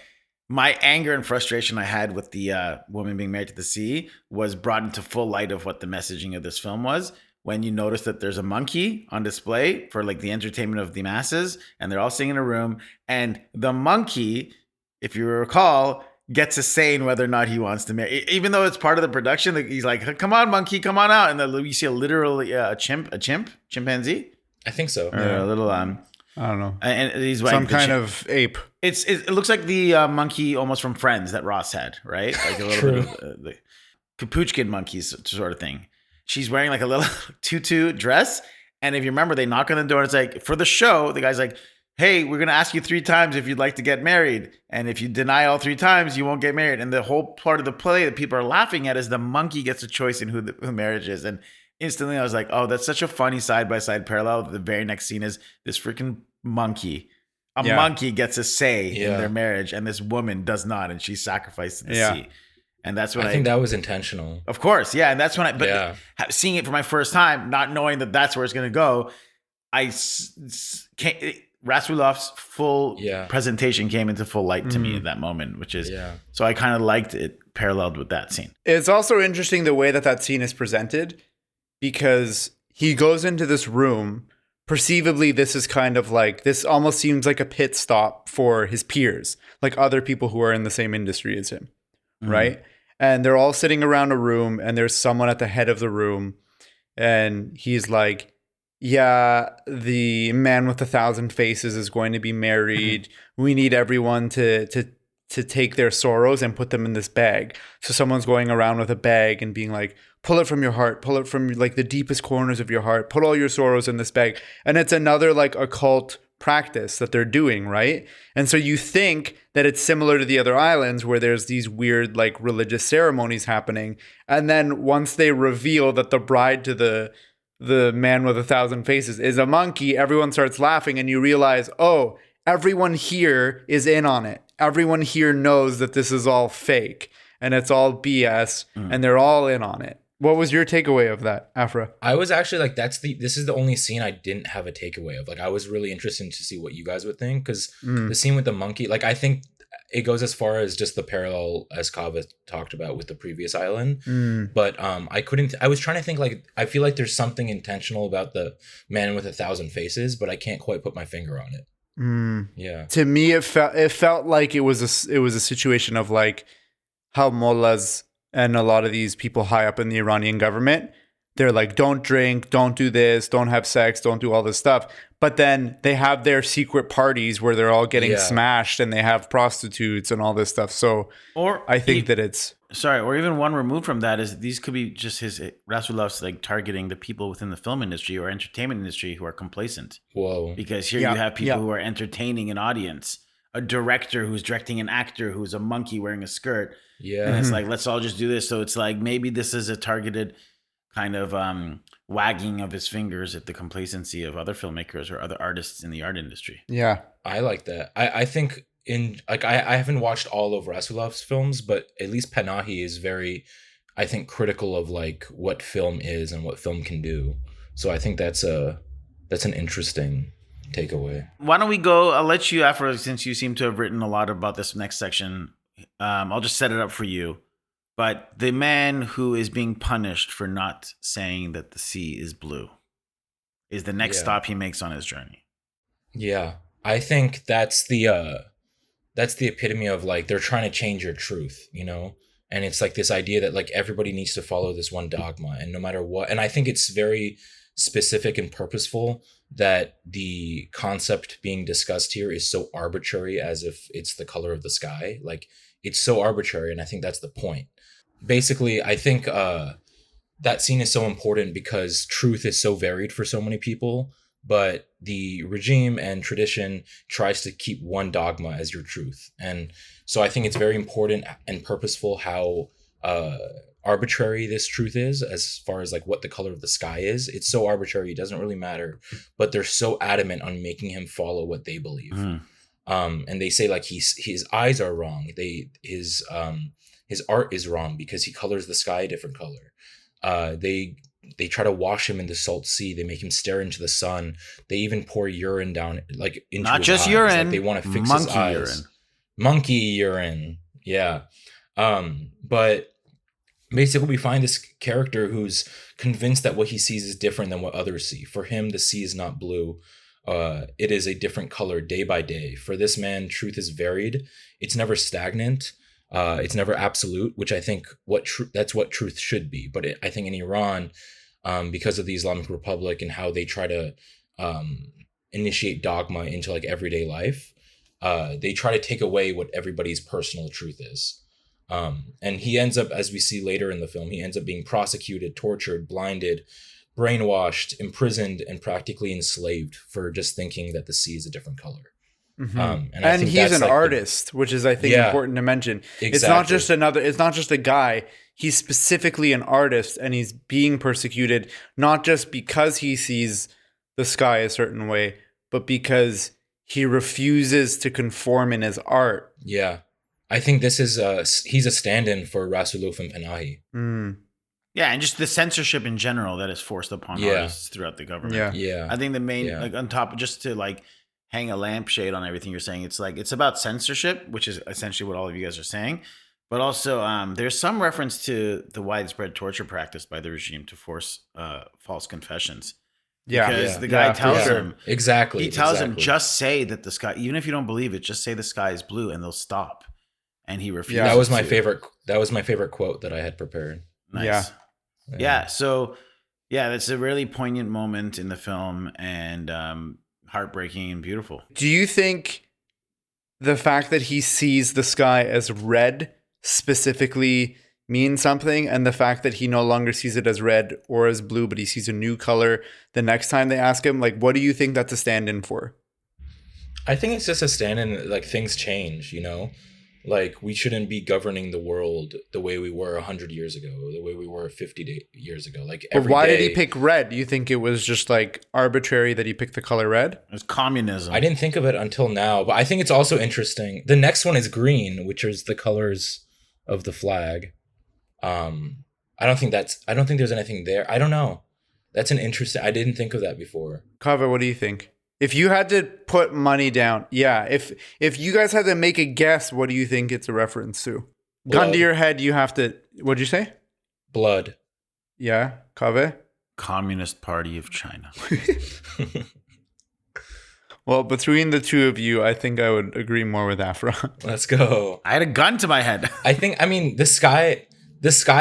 my anger and frustration I had with the woman being married to the sea was brought into full light of what the messaging of this film was. When you notice that there's a monkey on display for like the entertainment of the masses, and they're all sitting in a room, and the monkey, if you recall, gets a say in whether or not he wants to marry, even though it's part of the production. He's like, "Come on, monkey, come on out," and then you see a chimpanzee. I think so. Or a little I don't know. and he's like Some kind of ape. It looks like the monkey almost from Friends that Ross had, right? Like a little bit of the capuchin monkeys sort of thing. She's wearing like a little tutu dress, and if you remember, they knock on the door and it's like, for the show, the guy's like, "Hey, we're gonna ask you 3 times if you'd like to get married, and if you deny all 3 times, you won't get married." And the whole part of the play that people are laughing at is the monkey gets a choice in who marriage is, and instantly I was like, "Oh, that's such a funny side-by-side parallel." The very next scene is this freaking monkey. A monkey gets a say in their marriage, and this woman does not, and she's sacrificed to the sea. And that's when I think that was intentional. Of course, yeah. And that's when seeing it for my first time, not knowing that that's where it's going to go, Rasulov's full presentation came into full light to me at that moment, which is, so I kind of liked it paralleled with that scene. It's also interesting the way that scene is presented, because he goes into this room. Perceivably, this is kind of like, this almost seems like a pit stop for his peers, like other people who are in the same industry as him, right? And they're all sitting around a room, and there's someone at the head of the room, and he's like, "Yeah, the man with 1,000 faces is going to be married. We need everyone to take their sorrows and put them in this bag." So someone's going around with a bag and being like, "Pull it from your heart, pull it from like the deepest corners of your heart, put all your sorrows in this bag." And it's another like occult practice that they're doing, right? And so you think that it's similar to the other islands where there's these weird like religious ceremonies happening. And then once they reveal that the bride to the man with 1,000 faces is a monkey, everyone starts laughing, and you realize, oh, everyone here is in on it. Everyone here knows that this is all fake and it's all BS, and they're all in on it. What was your takeaway of that, Afra? I was actually like, this is the only scene I didn't have a takeaway of. Like, I was really interested to see what you guys would think, because the scene with the monkey, like, I think it goes as far as just the parallel as Kava talked about with the previous island. But I was trying to think, like, I feel like there's something intentional about the man with 1,000 faces, but I can't quite put my finger on it. Yeah. To me, it felt like it was a situation of like how mullahs and a lot of these people high up in the Iranian government, they're like, don't drink, don't do this, don't have sex, don't do all this stuff. But then they have their secret parties where they're all getting smashed, and they have prostitutes and all this stuff. So I think that it's... Sorry, or even one removed from that is these could be just Rasoulov's like targeting the people within the film industry or entertainment industry who are complacent. Whoa. Because here you have people who are entertaining an audience, a director who's directing an actor who's a monkey wearing a skirt. Yeah. And it's like, let's all just do this. So it's like, maybe this is a targeted kind of wagging of his fingers at the complacency of other filmmakers or other artists in the art industry. Yeah. I like that. I think I haven't watched all of Rasoulov's films, but at least Panahi is very, I think, critical of like what film is and what film can do. So I think that's an interesting takeaway. Why don't we go? I'll let you, Afra, since you seem to have written a lot about this next section. I'll just set it up for you. But the man who is being punished for not saying that the sea is blue is the next stop he makes on his journey. Yeah, I think that's the epitome of like, they're trying to change your truth, you know? And it's like this idea that like everybody needs to follow this one dogma, and no matter what. And I think it's very specific and purposeful that the concept being discussed here is so arbitrary, as if it's the color of the sky. Like, it's so arbitrary, and I think that's the point. Basically, I think that scene is so important because truth is so varied for so many people, but the regime and tradition tries to keep one dogma as your truth. And so I think it's very important and purposeful how arbitrary this truth is, as far as like what the color of the sky is. It's so arbitrary, it doesn't really matter, but they're so adamant on making him follow what they believe. And they say like his eyes are wrong. His art is wrong because he colors the sky a different color. They try to wash him in the salt sea. They make him stare into the sun. They even pour urine down, like into Not his just eyes. urine. Like, they want to fix monkey his eyes. urine. Monkey urine. Yeah. But basically we find this character who's convinced that what he sees is different than what others see. For him, the sea is not blue. It is a different color day by day. For this man, truth is varied. It's never stagnant. It's never absolute, which I think that's what truth should be. But I think in Iran, because of the Islamic Republic and how they try to initiate dogma into like everyday life, they try to take away what everybody's personal truth is. And he ends up, as we see later in the film, he ends up being prosecuted, tortured, blinded, brainwashed, imprisoned, and practically enslaved for just thinking that the sea is a different color. Mm-hmm. And I think he's that's an like which is I think important to mention. Exactly. It's not just a guy. He's specifically an artist, and he's being persecuted not just because he sees the sky a certain way, but because he refuses to conform in his art. Yeah. I think this is he's a stand-in for Rasoulof and Panahi. Yeah, and just the censorship in general that is forced upon artists throughout the government. Yeah. I think the main, like on top, just to like hang a lampshade on everything you're saying, it's like it's about censorship, which is essentially what all of you guys are saying. But also, there's some reference to the widespread torture practiced by the regime to force false confessions. Yeah, because the guy tells him exactly. He tells him, just say that the sky, even if you don't believe it, just say the sky is blue, and they'll stop. And he refuses. Yeah, that was my favorite. That was my favorite quote that I had prepared. Nice. Yeah. So, yeah, that's a really poignant moment in the film, and heartbreaking and beautiful. Do you think the fact that he sees the sky as red specifically means something, and the fact that he no longer sees it as red or as blue, but he sees a new color the next time they ask him, like, what do you think that's a stand-in for? I think it's just a stand-in. Like, things change, you know. Like, we shouldn't be governing the world the way we were 100 years ago, the way we were 50 years ago. Like, but why did he pick red? Do you think it was just like arbitrary that he picked the color red? It was communism. I didn't think of it until now, but I think it's also interesting. The next one is green, which is the colors of the flag. I don't think there's anything there. I don't know. That's an interesting. I didn't think of that before. Kava, what do you think? If you had to put money down, if you guys had to make a guess, what do you think it's a reference to? Blood. Gun to your head, you have to. What'd you say? Blood. Yeah, Kave. Communist Party of China. Well, between the two of you, I think I would agree more with Afra. Let's go. I had a gun to my head. I mean, the sky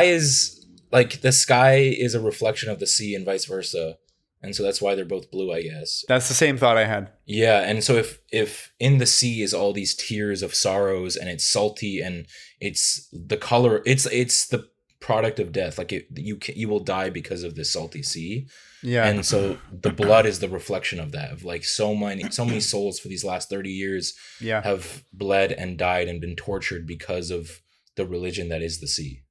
is a reflection of the sea and vice versa. And so that's why they're both blue, I guess. That's the same thought I had. Yeah, and so if in the sea is all these tears of sorrows, and it's salty, and it's the color, it's the product of death. Like you will die because of this salty sea. Yeah. And so the blood is the reflection of that. Of like so many souls for these last 30 years have bled and died and been tortured because of the religion that is the sea.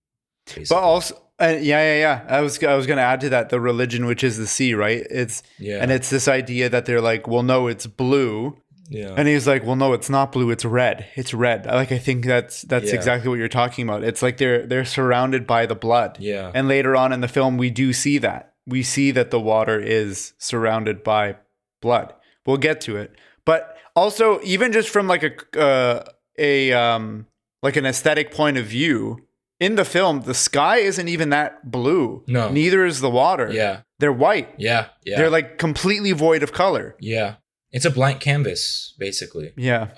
Basically. But also, I was going to add to that the religion, which is the sea, right? And it's this idea that they're like, well, no, it's blue. Yeah. And he's like, well, no, it's not blue. It's red. It's red. Like, I think that's exactly what you're talking about. It's like they're surrounded by the blood. Yeah. And later on in the film, we do see that. We see that the water is surrounded by blood. We'll get to it. But also, even just from like an aesthetic point of view, in the film, the sky isn't even that blue. No. Neither is the water. Yeah. They're white. Yeah. They're like completely void of color. Yeah. It's a blank canvas, basically. Yeah.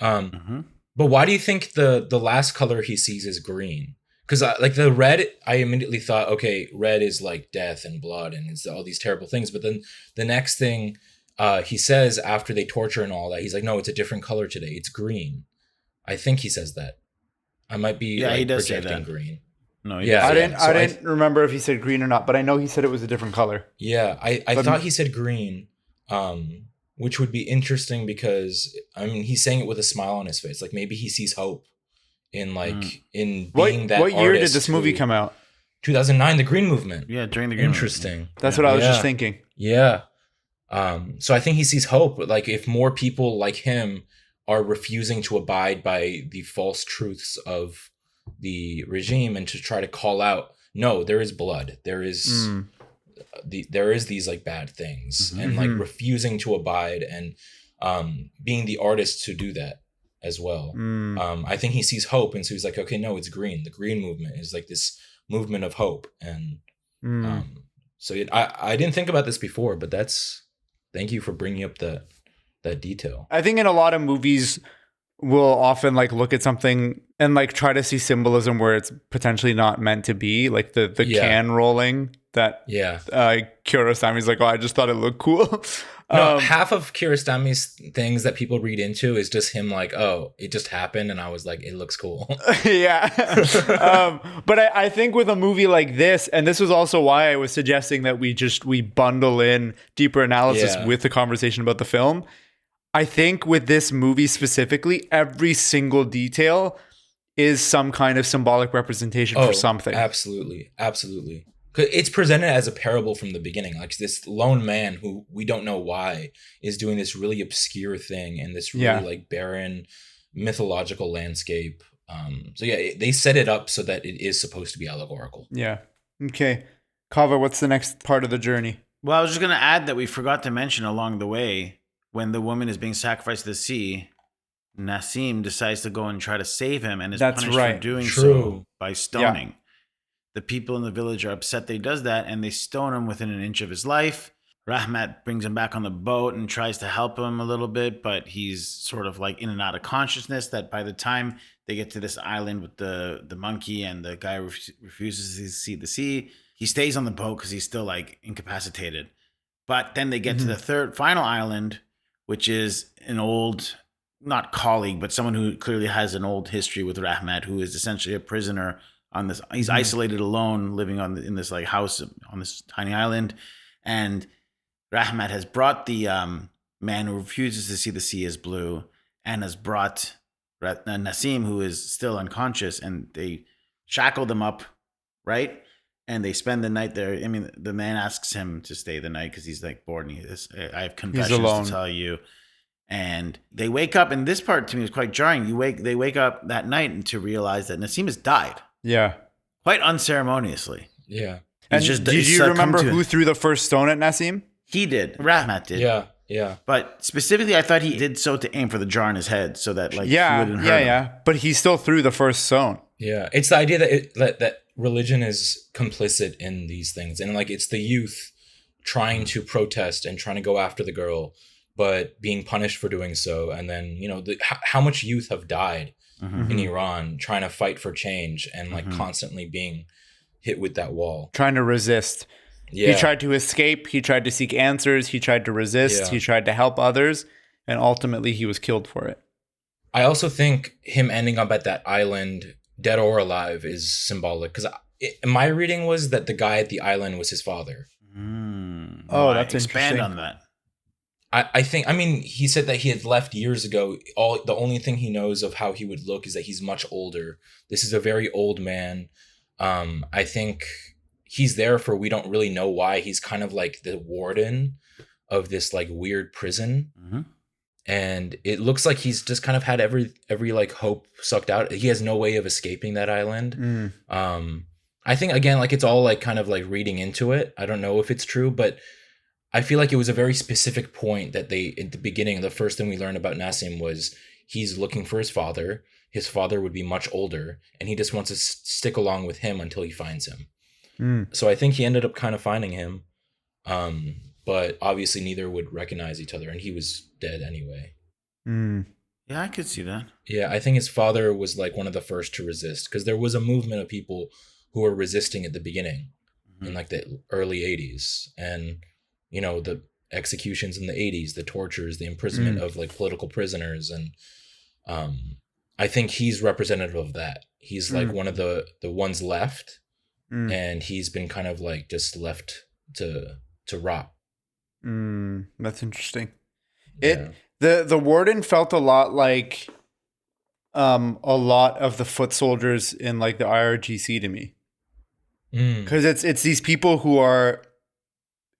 But why do you think the last color he sees is green? Because like the red, I immediately thought, okay, red is like death and blood and it's all these terrible things. But then the next thing he says after they torture and all that, he's like, no, it's a different color today. It's green. I think he says that. I might be he does say projecting that. green. No, I didn't remember if he said green or not, but I know he said it was a different color. Yeah, I thought he said green, which would be interesting because I mean he's saying it with a smile on his face, like maybe he sees hope in in being that. What year did artist this movie come out? 2009, the Green Movement. Yeah, during the Green Interesting. Movement. That's what I was just thinking. Yeah. So I think he sees hope. Like if more people like him are refusing to abide by the false truths of the regime and to try to call out, no, there is blood, there is there is these like bad things, and like refusing to abide, and being the artist to do that as well. I think he sees hope, and so he's like, okay, no, it's green. The green movement is like this movement of hope, and I didn't think about this before, but thank you for bringing up that detail. I think in a lot of movies, we'll often like look at something and like try to see symbolism where it's potentially not meant to be, like the can rolling that Kurosami's like, oh, I just thought it looked cool. No, half of Kiarostami's things that people read into is just him like, oh, it just happened, and I was like, it looks cool. Yeah. But I think with a movie like this, and this was also why I was suggesting that we bundle in deeper analysis with the conversation about the film. I think with this movie specifically, every single detail is some kind of symbolic representation for something. Absolutely. Absolutely. It's presented as a parable from the beginning. Like this lone man who we don't know why is doing this really obscure thing in this really like barren mythological landscape. They set it up so that it is supposed to be allegorical. Yeah. Okay. Kava, what's the next part of the journey? Well, I was just going to add that we forgot to mention along the way, when the woman is being sacrificed to the sea, Nassim decides to go and try to save him, and is punished for doing so by stoning. Yeah. The people in the village are upset that he does that, and they stone him within an inch of his life. Rahmat brings him back on the boat and tries to help him a little bit, but he's sort of like in and out of consciousness, that by the time they get to this island with the monkey and the guy refuses to see the sea, he stays on the boat because he's still like incapacitated. But then they get to the final island, which is an old, not colleague, but someone who clearly has an old history with Rahmat, who is essentially a prisoner on this. He's isolated alone, living in this like house on this tiny island. And Rahmat has brought the man who refuses to see the sea as blue, and has brought Nassim, who is still unconscious, and they shackle them up, right? And they spend the night there. I mean, the man asks him to stay the night because he's like bored, and I have confessions to tell you. And they wake up, and this part to me was quite jarring. They wake up that night and to realize that Nassim has died. Yeah. Quite unceremoniously. Yeah. And did you remember who threw the first stone at Nassim? He did. Rahmat did. Yeah. But specifically, I thought he did so to aim for the jar in his head so that like he wouldn't hurt him. Yeah. But he still threw the first stone. Yeah. It's the idea that religion is complicit in these things. And like it's the youth trying to protest and trying to go after the girl, but being punished for doing so. And then, how much youth have died in Iran trying to fight for change and like constantly being hit with that wall. Trying to resist. Yeah. He tried to escape. He tried to seek answers. He tried to resist. Yeah. He tried to help others. And ultimately he was killed for it. I also think him ending up at that island, dead or alive, is symbolic. Because my reading was that the guy at the island was his father. Oh, that's expand interesting. on that. I think, he said that he had left years ago. The only thing he knows of how he would look is that he's much older. This is a very old man. I think he's there for, we don't really know why. He's kind of like the warden of this like weird prison. And it looks like he's just kind of had every like hope sucked out. He has no way of escaping that island. I think, again, like it's all like kind of like reading into it. I don't know if it's true, but I feel like it was a very specific point that they, at the beginning, the first thing we learned about Nassim was he's looking for his father. His father would be much older, and he just wants to stick along with him until he finds him. So I think he ended up kind of finding him. But obviously neither would recognize each other, and he was dead anyway. Yeah, I could see that. Yeah, I think his father was like one of the first to resist, because there was a movement of people who were resisting at the beginning in like the early 80s. And the executions in the 80s, the tortures, the imprisonment of like political prisoners. And I think he's representative of that. He's like one of the ones left, and he's been kind of like just left to rot. That's interesting. The warden felt a lot like a lot of the foot soldiers in like the IRGC to me. Because it's these people who are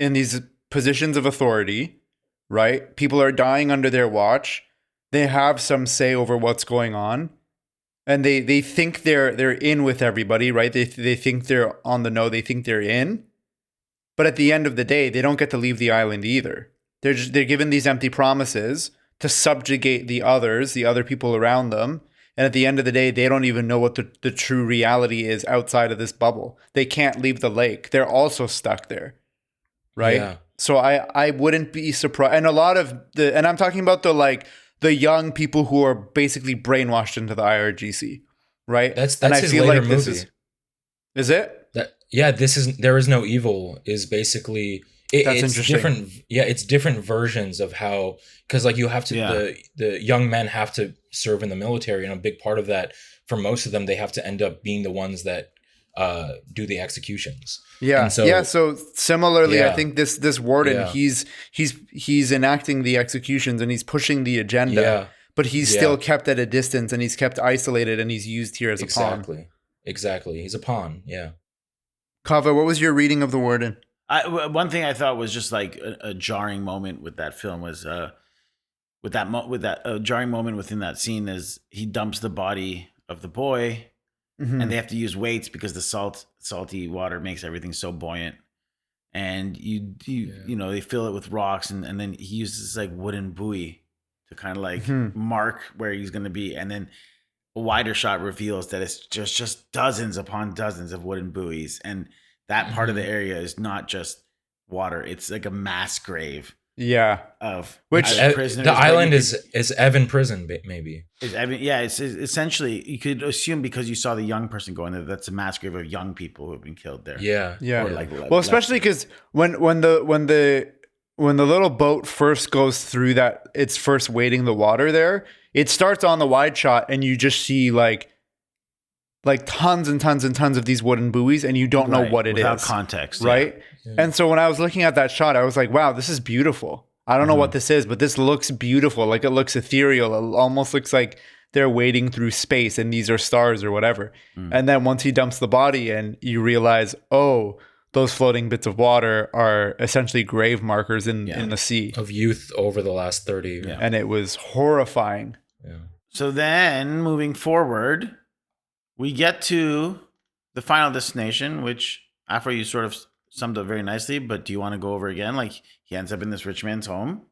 in these positions of authority, right? People are dying under their watch. they have some say over what's going on. And they think they're in with everybody, right? They think they're on the know. They think they're in. But at the end of the day, they don't get to leave the island either. They're given these empty promises to subjugate the others, the other people around them. And at the end of the day, they don't even know what the true reality is outside of this bubble. They can't leave the lake. They're also stuck there, right? Yeah. So I wouldn't be surprised. And a lot of and I'm talking about the young people who are basically brainwashed into the IRGC, right? That's and I his feel later like this movie. is it? This is There Is No Evil is basically That's it's interesting. different. Yeah, it's different versions of how, because like you have to the young men have to serve in the military, and a big part of that for most of them, they have to end up being the ones that do the executions. Yeah. And so, So similarly, I Yeah. think this warden, Yeah. he's enacting the executions and he's pushing the agenda, Yeah. but he's still kept at a distance and he's kept isolated and he's used here as a pawn. Exactly. He's a pawn. Yeah. Kava, what was your reading of the warden? One thing I thought was just like a jarring moment with that film was with that jarring moment within that scene is he dumps the body of the boy, and they have to use weights because the salty water makes everything so buoyant, and you know they fill it with rocks, and then he uses this like wooden buoy to kind of like mark where he's going to be, and then a wider shot reveals that it's just dozens upon dozens of wooden buoys, and that part of the area is not just water; it's like a mass grave. Yeah. Of Which prisoners. The island is Evan Prison, maybe. It's essentially, you could assume because you saw the young person go in there, that's a mass grave of young people who have been killed there. Yeah. Yeah. Or Well, especially because when the little boat first goes through that, it's first wading the water there. It starts on the wide shot, and you just see like tons and tons and tons of these wooden buoys, and you don't know what it is without context, right? Yeah. And so when I was looking at that shot, I was like, "Wow, this is beautiful." I don't know what this is, but this looks beautiful. Like it looks ethereal. It almost looks like they're wading through space, and these are stars or whatever. And then once he dumps the body in, you realize, oh, those floating bits of water are essentially grave markers in the sea of youth over the last 30. Yeah. And it was horrifying. Yeah. So then moving forward, we get to the final destination, which Afra, you sort of summed up very nicely, but do you want to go over again? Like he ends up in this rich man's home,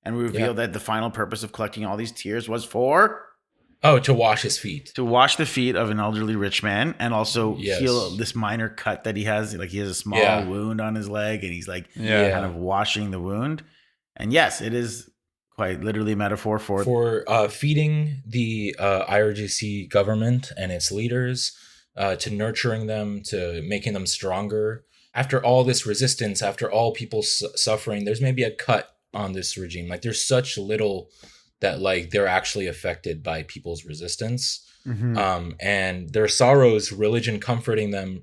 and we reveal that the final purpose of collecting all these tears was to wash his feet. To wash the feet of an elderly rich man, and also Yes. heal this minor cut that he has. Like he has a small wound on his leg, and he's like kind of washing the wound. And yes, it is quite literally a metaphor for feeding the IRGC government and its leaders, to nurturing them, to making them stronger. After all this resistance, after all people suffering, there's maybe a cut on this regime. Like there's such little that like they're actually affected by people's resistance. And their sorrows, religion comforting them,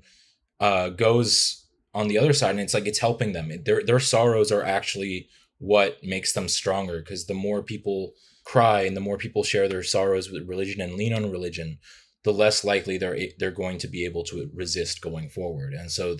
goes on the other side, and it's like it's helping them. Their sorrows are actually what makes them stronger, because the more people cry and the more people share their sorrows with religion and lean on religion, the less likely they're going to be able to resist going forward. And so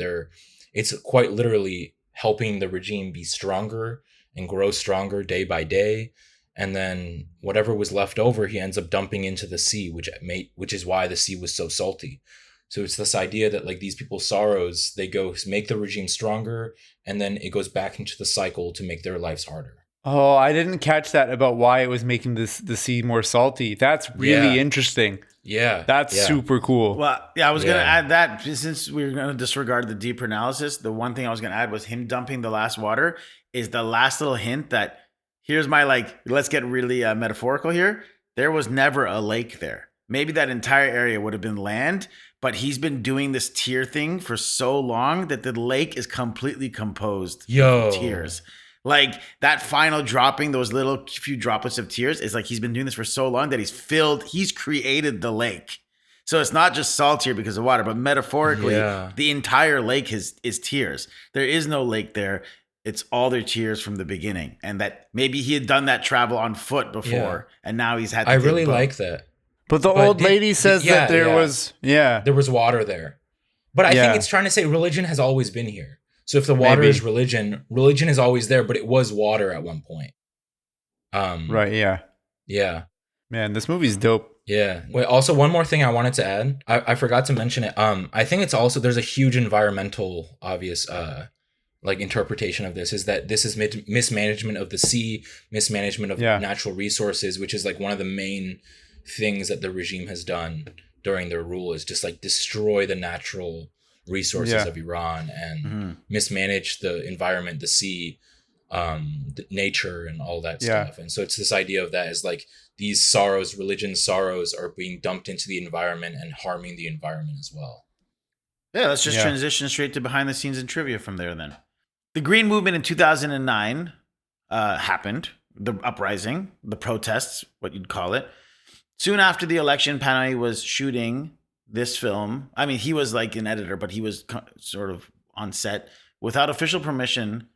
it's quite literally helping the regime be stronger and grow stronger day by day. And then whatever was left over, he ends up dumping into the sea, which is why the sea was so salty. So it's this idea that like these people's sorrows, they go make the regime stronger, and then it goes back into the cycle to make their lives harder. Oh, I didn't catch that about why it was making the sea more salty. That's really interesting. Yeah. That's super cool. Well, yeah, I was going to add that since we were going to disregard the deeper analysis, the one thing I was going to add was him dumping the last water is the last little hint that here's my, like, let's get really metaphorical here. There was never a lake there. Maybe that entire area would have been land, but he's been doing this tear thing for so long that the lake is completely composed of tears. Like that final dropping, those little few droplets of tears, is like he's been doing this for so long that he's created the lake. So it's not just salt here because of water, but metaphorically, the entire lake is tears. There is no lake there. It's all their tears from the beginning. And that maybe he had done that travel on foot before, and now he's had to I really like that. But the old lady says that there was water there. But I think it's trying to say religion has always been here. So if the water is religion is always there, but it was water at one point. Right, yeah. Yeah. Man, this movie's dope. Yeah. Wait, also one more thing I wanted to add. I forgot to mention it. I think it's also there's a huge environmental obvious like interpretation of this is that this is mismanagement of the sea, mismanagement of natural resources, which is like one of the main things that the regime has done during their rule is just like destroy the natural resources of Iran and mismanage the environment, the sea, the nature and all that stuff. And so it's this idea of that is like these sorrows, religion sorrows are being dumped into the environment and harming the environment as well. Yeah, let's just transition straight to behind the scenes and trivia from there then. The Green Movement in 2009 happened, the uprising, the protests, what you'd call it. Soon after the election, Panahi was shooting this film. I mean, he was like an editor, but he was sort of on set without official permission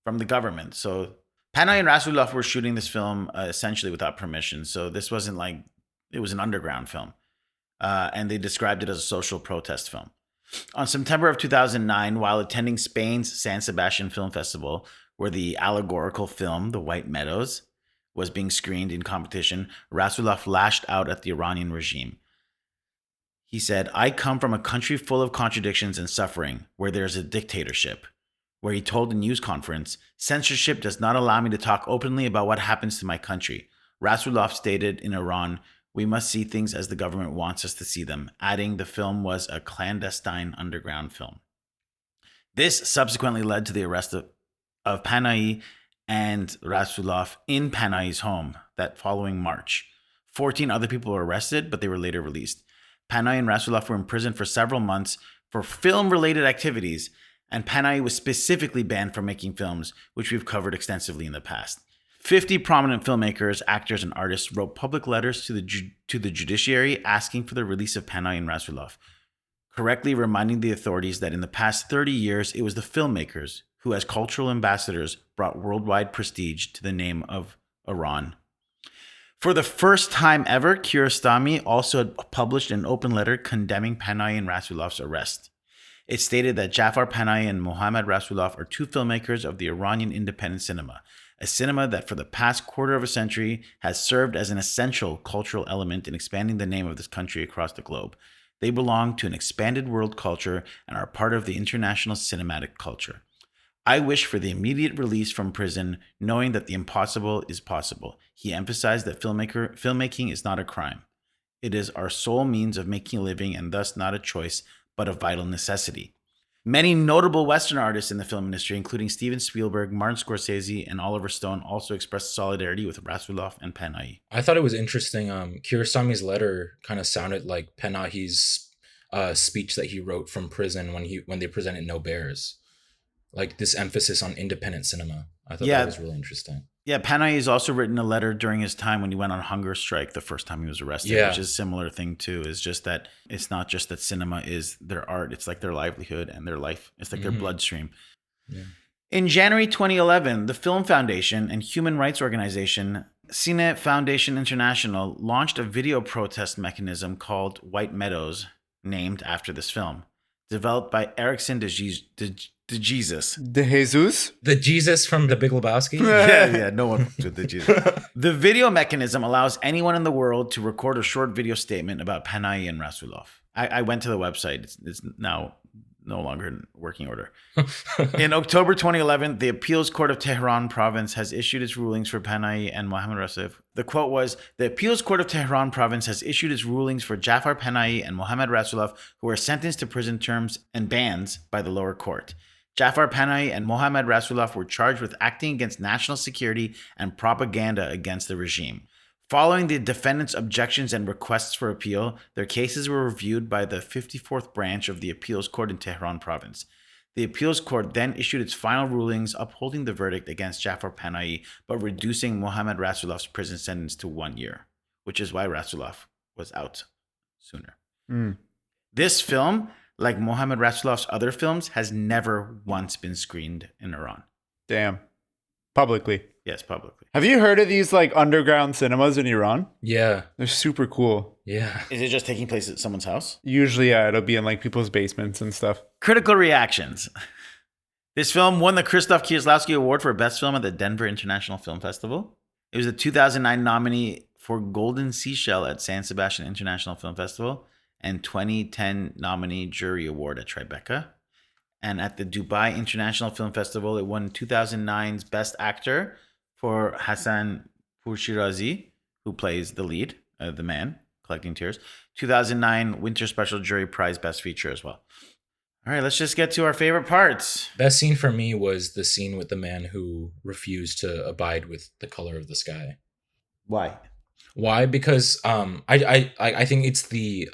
from the government. So Panahi and Rasoulof were shooting this film essentially without permission. So this wasn't like, it was an underground film. And they described it as a social protest film. On September of 2009, while attending Spain's San Sebastian Film Festival, where the allegorical film, The White Meadows, was being screened in competition, Rasoulof lashed out at the Iranian regime. He said, "I come from a country full of contradictions and suffering, where there's a dictatorship," where he told a news conference, "Censorship does not allow me to talk openly about what happens to my country." Rasoulof stated in Iran, "We must see things as the government wants us to see them," adding the film was a clandestine underground film. This subsequently led to the arrest of Panahi and Rasoulof in Panahi's home that following March. 14 other people were arrested, but they were later released. Panahi and Rasoulof were in prison for several months for film-related activities, and Panahi was specifically banned from making films, which we've covered extensively in the past. 50 prominent filmmakers, actors, and artists wrote public letters to the judiciary asking for the release of Panahi and Rasoulof, correctly reminding the authorities that in the past 30 years, it was the filmmakers who, as cultural ambassadors, brought worldwide prestige to the name of Iran. For the first time ever, Kiarostami also published an open letter condemning Panahi and Rasoulov's arrest. It stated that Jafar Panahi and Mohammad Rasoulof are two filmmakers of the Iranian independent cinema, a cinema that for the past quarter of a century has served as an essential cultural element in expanding the name of this country across the globe. They belong to an expanded world culture and are part of the international cinematic culture. I wish for the immediate release from prison, knowing that the impossible is possible. He emphasized that filmmaking is not a crime. It is our sole means of making a living and thus not a choice, but a vital necessity. Many notable Western artists in the film industry, including Steven Spielberg, Martin Scorsese, and Oliver Stone, also expressed solidarity with Rasoulof and Panahi. I thought it was interesting. Kiarostami's letter kind of sounded like Panahi's speech that he wrote from prison when they presented No Bears. Like this emphasis on independent cinema. I thought that was really interesting. Yeah, Panahi has also written a letter during his time when he went on hunger strike the first time he was arrested, which is a similar thing too. Is just that it's not just that cinema is their art, it's like their livelihood and their life. It's like their bloodstream. Yeah. In January 2011, the Film Foundation and human rights organization Cine Foundation International launched a video protest mechanism called White Meadows, named after this film, developed by Erickson de Jesus. The Jesus from The Big Lebowski? Yeah, no one with the Jesus. The video mechanism allows anyone in the world to record a short video statement about Panahi and Rasoulof. I went to the website. It's now no longer in working order. In October 2011, the Appeals Court of Tehran Province has issued its rulings for Panahi and Mohammad Rasoulof. The quote was, "The Appeals Court of Tehran Province has issued its rulings for Jafar Panahi and Mohammad Rasoulof, who are sentenced to prison terms and bans by the lower court. Jafar Panahi and Mohammad Rasoulof were charged with acting against national security and propaganda against the regime. Following the defendants' objections and requests for appeal, their cases were reviewed by the 54th branch of the Appeals Court in Tehran Province. The Appeals Court then issued its final rulings upholding the verdict against Jafar Panahi, but reducing Mohammad Rasoulov's prison sentence to 1 year, which is why Rasoulof was out sooner." This film, like Mohammad Rasoulov's other films, has never once been screened in Iran. Damn. Publicly. Yes, publicly. Have you heard of these like underground cinemas in Iran? Yeah. They're super cool. Yeah. Is it just taking place at someone's house? Usually, yeah, it'll be in like people's basements and stuff. Critical reactions. This film won the Krzysztof Kieslowski Award for Best Film at the Denver International Film Festival. It was a 2009 nominee for Golden Seashell at San Sebastian International Film Festival and 2010 nominee jury award at Tribeca. And at the Dubai International Film Festival, it won 2009's Best Actor for Hassan Pourshirazi, who plays the lead, the man collecting tears. 2009 Winter Special Jury Prize Best Feature as well. All right, let's just get to our favorite parts. Best scene for me was the scene with the man who refused to abide with the color of the sky. Why? Why? Because I think it's the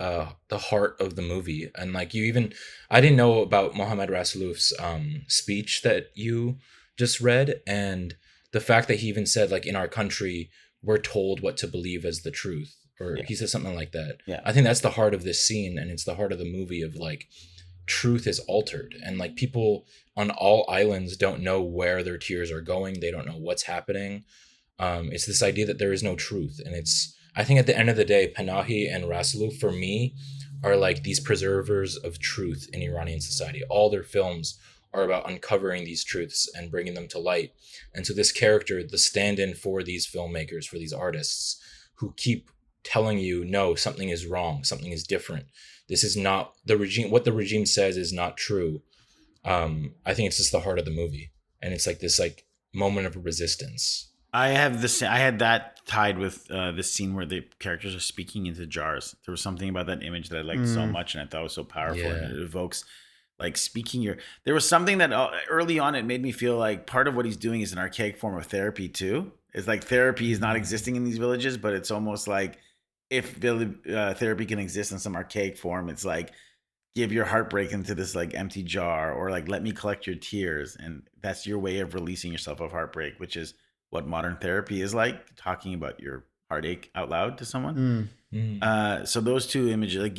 heart of the movie, and like I didn't know about Mohammad Rasoulof's speech that you just read, and the fact that he even said like in our country we're told what to believe as the truth, or he said something like that. Yeah, I think that's the heart of this scene, and it's the heart of the movie of like truth is altered, and like people on all islands don't know where their tears are going. They don't know what's happening. It's this idea that there is no truth. And I think at the end of the day, Panahi and Rasoulof, for me, are like these preservers of truth in Iranian society. All their films are about uncovering these truths and bringing them to light. And so this character, the stand-in for these filmmakers, for these artists who keep telling you, no, something is wrong, something is different. This is not the regime. What the regime says is not true. I think it's just the heart of the movie. And it's like this like moment of resistance. I had that tied with this scene where the characters are speaking into jars. There was something about that image that I liked so much, and I thought it was so powerful. Yeah. And it evokes like speaking There was something that early on it made me feel like part of what he's doing is an archaic form of therapy too. It's like therapy is not existing in these villages, but it's almost like if therapy can exist in some archaic form, it's like give your heartbreak into this like empty jar, or like let me collect your tears, and that's your way of releasing yourself of heartbreak, which is what modern therapy is like, talking about your heartache out loud to someone. So those two images, like,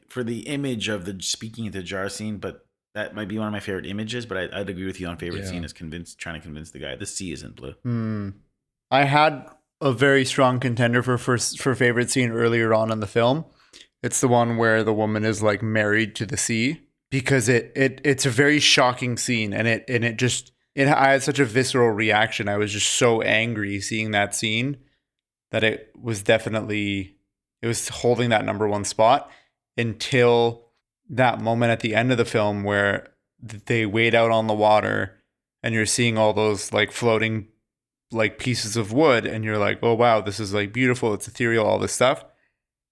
for the image of the speaking into jar scene, but that might be one of my favorite images, but I'd agree with you on favorite scene is trying to convince the guy the sea isn't blue. I had a very strong contender for favorite scene earlier on in the film. It's the one where the woman is like married to the sea, because it's a very shocking scene, and I had such a visceral reaction. I was just so angry seeing that scene that it was holding that number one spot until that moment at the end of the film where they wade out on the water and you're seeing all those like floating like pieces of wood, and you're like, oh wow, this is like beautiful, it's ethereal, all this stuff.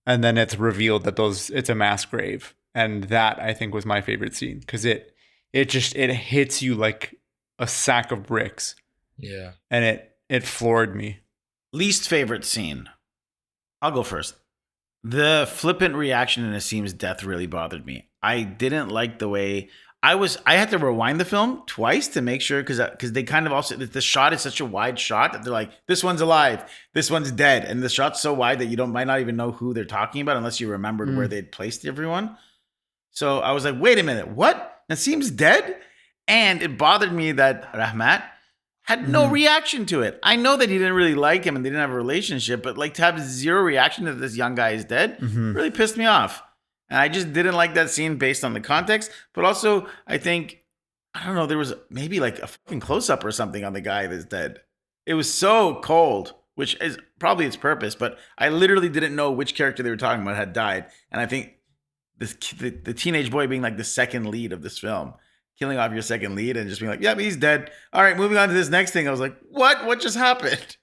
And then it's revealed that it's a mass grave. And that I think was my favorite scene, because it hits you like a sack of bricks. Yeah. And it floored me. Least favorite scene. I'll go first. The flippant reaction in Asim's death really bothered me. I didn't like the way I had to rewind the film twice to make sure, because they kind of also, the shot is such a wide shot that they're like, this one's alive, this one's dead, and the shot's so wide that you might not even know who they're talking about unless you remembered where they'd placed everyone. So I was like, wait a minute, what? Asim's dead? And it bothered me that Rahmat had no reaction to it. I know that he didn't really like him and they didn't have a relationship, but like to have zero reaction to this young guy is dead really pissed me off. And I just didn't like that scene based on the context. But also, I think, I don't know, there was maybe like a fucking close-up or something on the guy that's dead. It was so cold, which is probably its purpose, but I literally didn't know which character they were talking about had died. And I think the teenage boy being like the second lead of this film, killing off your second lead and just being like, yep, he's dead. All right, moving on to this next thing. I was like, what? What just happened?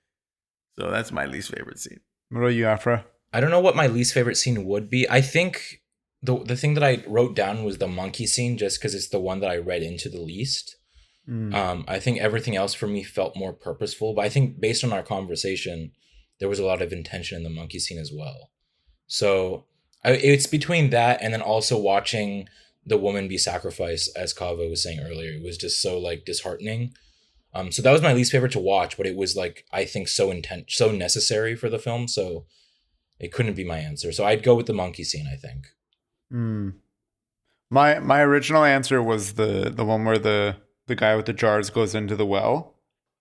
So that's my least favorite scene. What about you, Afra? I don't know what my least favorite scene would be. I think the thing that I wrote down was the monkey scene, just because it's the one that I read into the least. I think everything else for me felt more purposeful, but I think based on our conversation, there was a lot of intention in the monkey scene as well. So it's between that and then also watching the woman be sacrificed, as Kava was saying earlier. It was just so like disheartening. So that was my least favorite to watch, but it was like, I think so necessary for the film. So it couldn't be my answer. So I'd go with the monkey scene, I think. My original answer was the one where the guy with the jars goes into the well,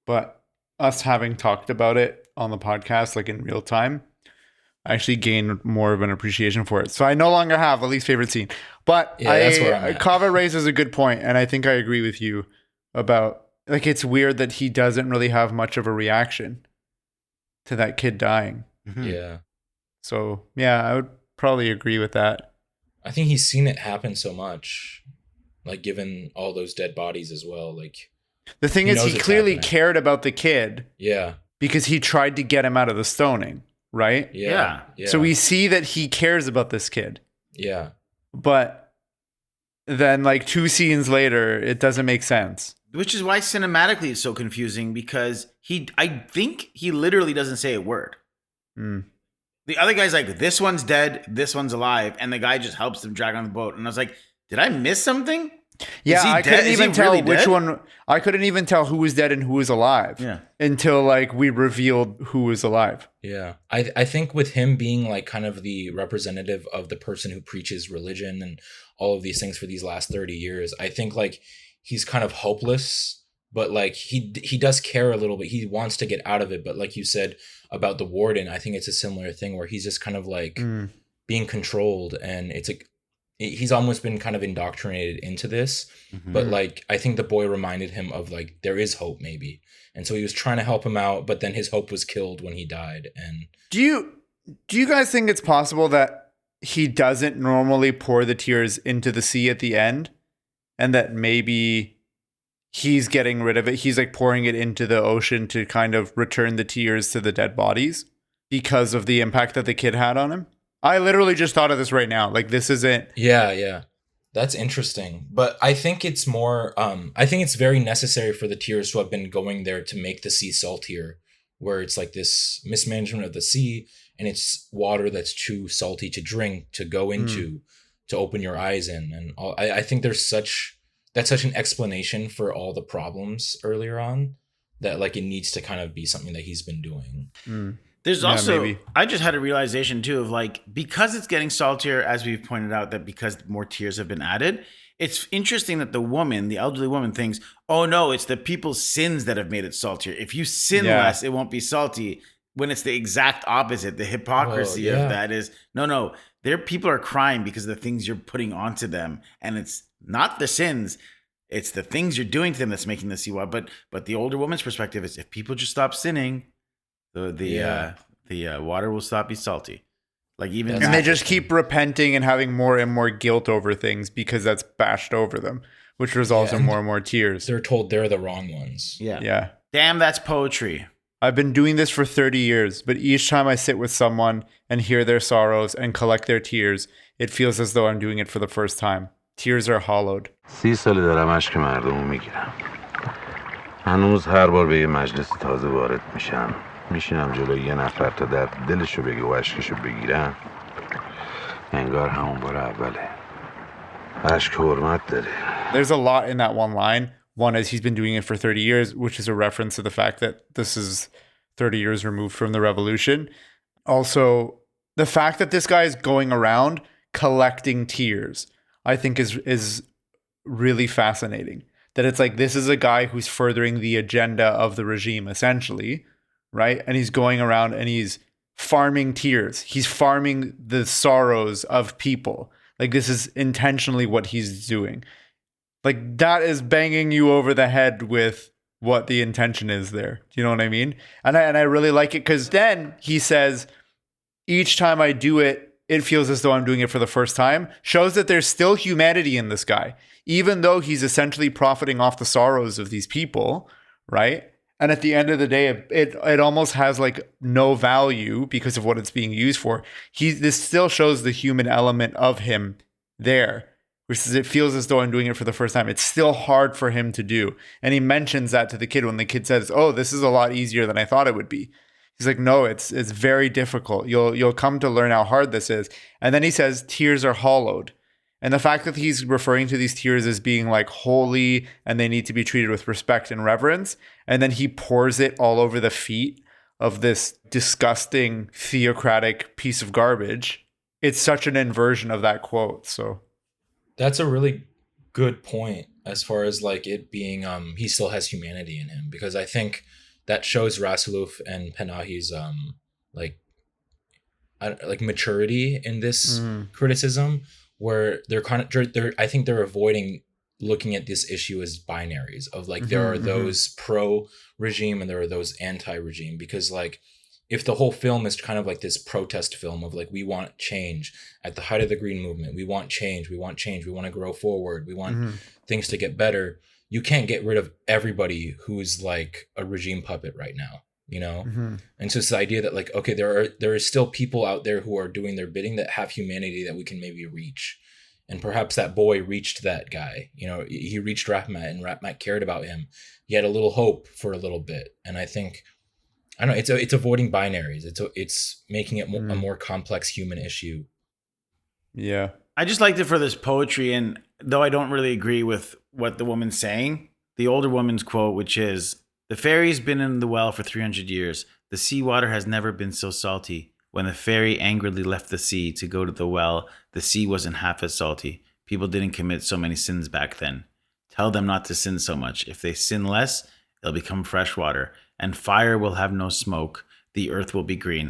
but us having talked about it on the podcast, like in real time, I actually gained more of an appreciation for it. So I no longer have a least favorite scene, but that's where I'm at. Kava raises a good point, and I think I agree with you about, like, it's weird that he doesn't really have much of a reaction to that kid dying. Mhm. Yeah. So yeah, I would probably agree with that. I think he's seen it happen so much, like given all those dead bodies as well. Like The thing he is, knows he it's clearly happening. cared about the kid Yeah. because he tried to get him out of the stoning, right? Yeah. Yeah. So we see that he cares about this kid, Yeah. but then like 2 scenes later, it doesn't make sense. Which is why cinematically it's so confusing because I think he literally doesn't say a word. Mm. The other guy's like, this one's dead, this one's alive, and the guy just helps them drag on the boat. And I was like, did I miss something? Yeah, he I dead? couldn't Is he even tell really which dead? one. I couldn't even tell who was dead and who was alive. Yeah. Until like we revealed who was alive. Yeah. I think with him being like kind of the representative of the person who preaches religion and all of these things for these last 30 years, I think like he's kind of hopeless, but like he does care a little bit. He wants to get out of it. But like you said about the warden, I think it's a similar thing where he's just kind of like being controlled, and it's like he's almost been kind of indoctrinated into this. But like I think the boy reminded him of like there is hope maybe. And so he was trying to help him out, but then his hope was killed when he died. And Do you guys think it's possible that he doesn't normally pour the tears into the sea at the end, and that maybe he's getting rid of it? He's like pouring it into the ocean to kind of return the tears to the dead bodies because of the impact that the kid had on him? I literally just thought of this right now. Like this isn't. yeah. That's interesting. But I think it's more I think it's very necessary for the tears to have been going there to make the sea saltier, where it's like this mismanagement of the sea and it's water that's too salty to drink, to go into, to open your eyes in. And I think that's such an explanation for all the problems earlier on, that like it needs to kind of be something that he's been doing. There's Yeah, also, maybe. I just had a realization too of like, because it's getting saltier, as we've pointed out, that because more tears have been added, it's interesting that the elderly woman thinks, oh no, it's the people's sins that have made it saltier. If you sin less, it won't be salty. When it's the exact opposite. The hypocrisy of that is, no, people are crying because of the things you're putting onto them. And it's not the sins. It's the things you're doing to them that's making the sea wild. But the older woman's perspective is if people just stop sinning, the water will stop being salty. Like even And they just keep repenting and having more and more guilt over things because that's bashed over them, which results in more and more tears. They're told they're the wrong ones. Yeah. Damn, that's poetry. I've been doing this for 30 years, but each time I sit with someone and hear their sorrows and collect their tears, it feels as though I'm doing it for the first time. Tears are hollowed. 30 ساله دارم اشک مردمو میگیرم. هنوز هر بار به یه مجلس تازه وارد میشم میشینم جلوی یه نفر تا در دلشو بگه و اشکشو بگیرم. انگار همون بار اوله. اشک حرمت داره. There's a lot in that one line. One is he's been doing it for 30 years, which is a reference to the fact that this is 30 years removed from the revolution. Also, the fact that this guy is going around collecting tears, I think is really fascinating. That it's like, this is a guy who's furthering the agenda of the regime, essentially, right? And he's going around and he's farming tears. He's farming the sorrows of people. Like, this is intentionally what he's doing. Like, that is banging you over the head with what the intention is there. Do you know what I mean? And I really like it because then he says, each time I do it, it feels as though I'm doing it for the first time. Shows that there's still humanity in this guy, even though he's essentially profiting off the sorrows of these people, right? And at the end of the day, it almost has like no value because of what it's being used for. This still shows the human element of him there. Which is, it feels as though I'm doing it for the first time. It's still hard for him to do. And he mentions that to the kid when the kid says, oh, this is a lot easier than I thought it would be. He's like, no, it's very difficult. You'll come to learn how hard this is. And then he says, tears are hollowed. And the fact that he's referring to these tears as being like holy and they need to be treated with respect and reverence. And then he pours it all over the feet of this disgusting theocratic piece of garbage. It's such an inversion of that quote. So that's a really good point as far as like it being he still has humanity in him, because I think that shows Rasoulof and Panahi's like maturity in this criticism, where they're I think they're avoiding looking at this issue as binaries of like there are those pro regime and there are those anti regime, because like if the whole film is kind of like this protest film of like, we want change at the height of the green movement, we want change, we want change, we want to grow forward, we want things to get better, you can't get rid of everybody who's like a regime puppet right now, you know? And so it's the idea that like, okay, there are still people out there who are doing their bidding that have humanity that we can maybe reach. And perhaps that boy reached that guy, you know, he reached Rahmat, and Rahmat cared about him. He had a little hope for a little bit. And I think, I don't know, it's avoiding binaries. It's making it a more complex human issue. Yeah. I just liked it for this poetry, and though I don't really agree with what the woman's saying, the older woman's quote, which is, "The fairy's been in the well for 300 years. The seawater has never been so salty. When the fairy angrily left the sea to go to the well, the sea wasn't half as salty. People didn't commit so many sins back then. Tell them not to sin so much. If they sin less, it'll become fresh water, and fire will have no smoke. The earth will be green."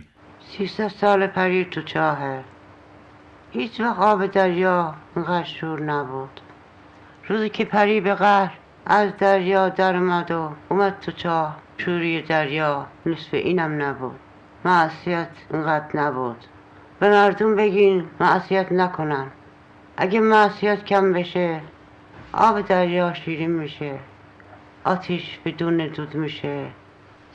300 سال پرید تو چاهه. هیچ وقت آب دریا اینقدر شور نبود. روزی که پری به قهر از دریا در اومد و اومد تو چاه، شوری دریا نصف اینم نبود. معصیت اینقدر نبود. به مردم بگین معصیت نکنن. اگه معصیت کم بشه، آب دریا شیرین میشه. آتیش بدون دود میشه.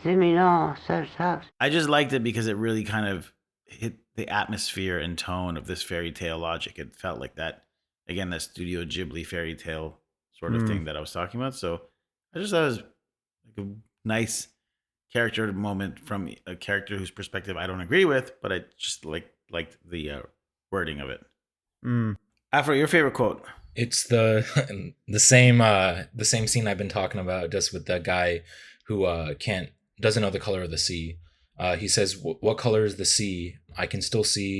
زمینا سرسبز. I just liked it because it really kind of hit the atmosphere and tone of this fairy tale logic. It felt like that, again, that Studio Ghibli fairy tale sort of thing that I was talking about. So I just thought it was like a nice character moment from a character whose perspective I don't agree with, but I just liked the wording of it. Afra, your favorite quote? It's the same scene I've been talking about, just with the guy who doesn't know the color of the sea. He says, "What color is the sea? I can still see.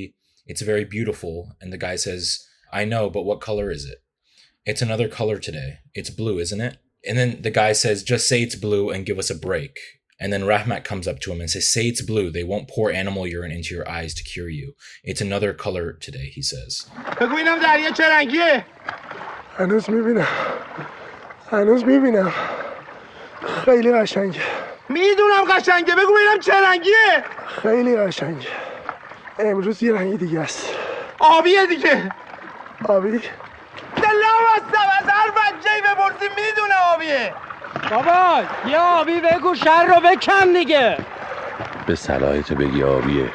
It's very beautiful." And the guy says, "I know, but what color is it?" "It's another color today. It's blue, isn't it?" And then the guy says, "Just say it's blue and give us a break." And then Rahmat comes up to him and says, "Say it's blue. They won't pour animal urine into your eyes to cure you. It's another color today," he says. بگو اینم دریا چه رنگیه؟ هنوز میبینم. خیلی قشنگه. میدونم قشنگه. بگو اینم چه رنگیه؟ خیلی قشنگه. امروز یه رنگی دیگه است. آبیه دیگه. آبی؟ دلم هستم از هر بچه‌ای بپرسی میدونه آبیه. بابا یه آبی بگو شر رو بکن دیگه. به صلاحیت بگی آبیه.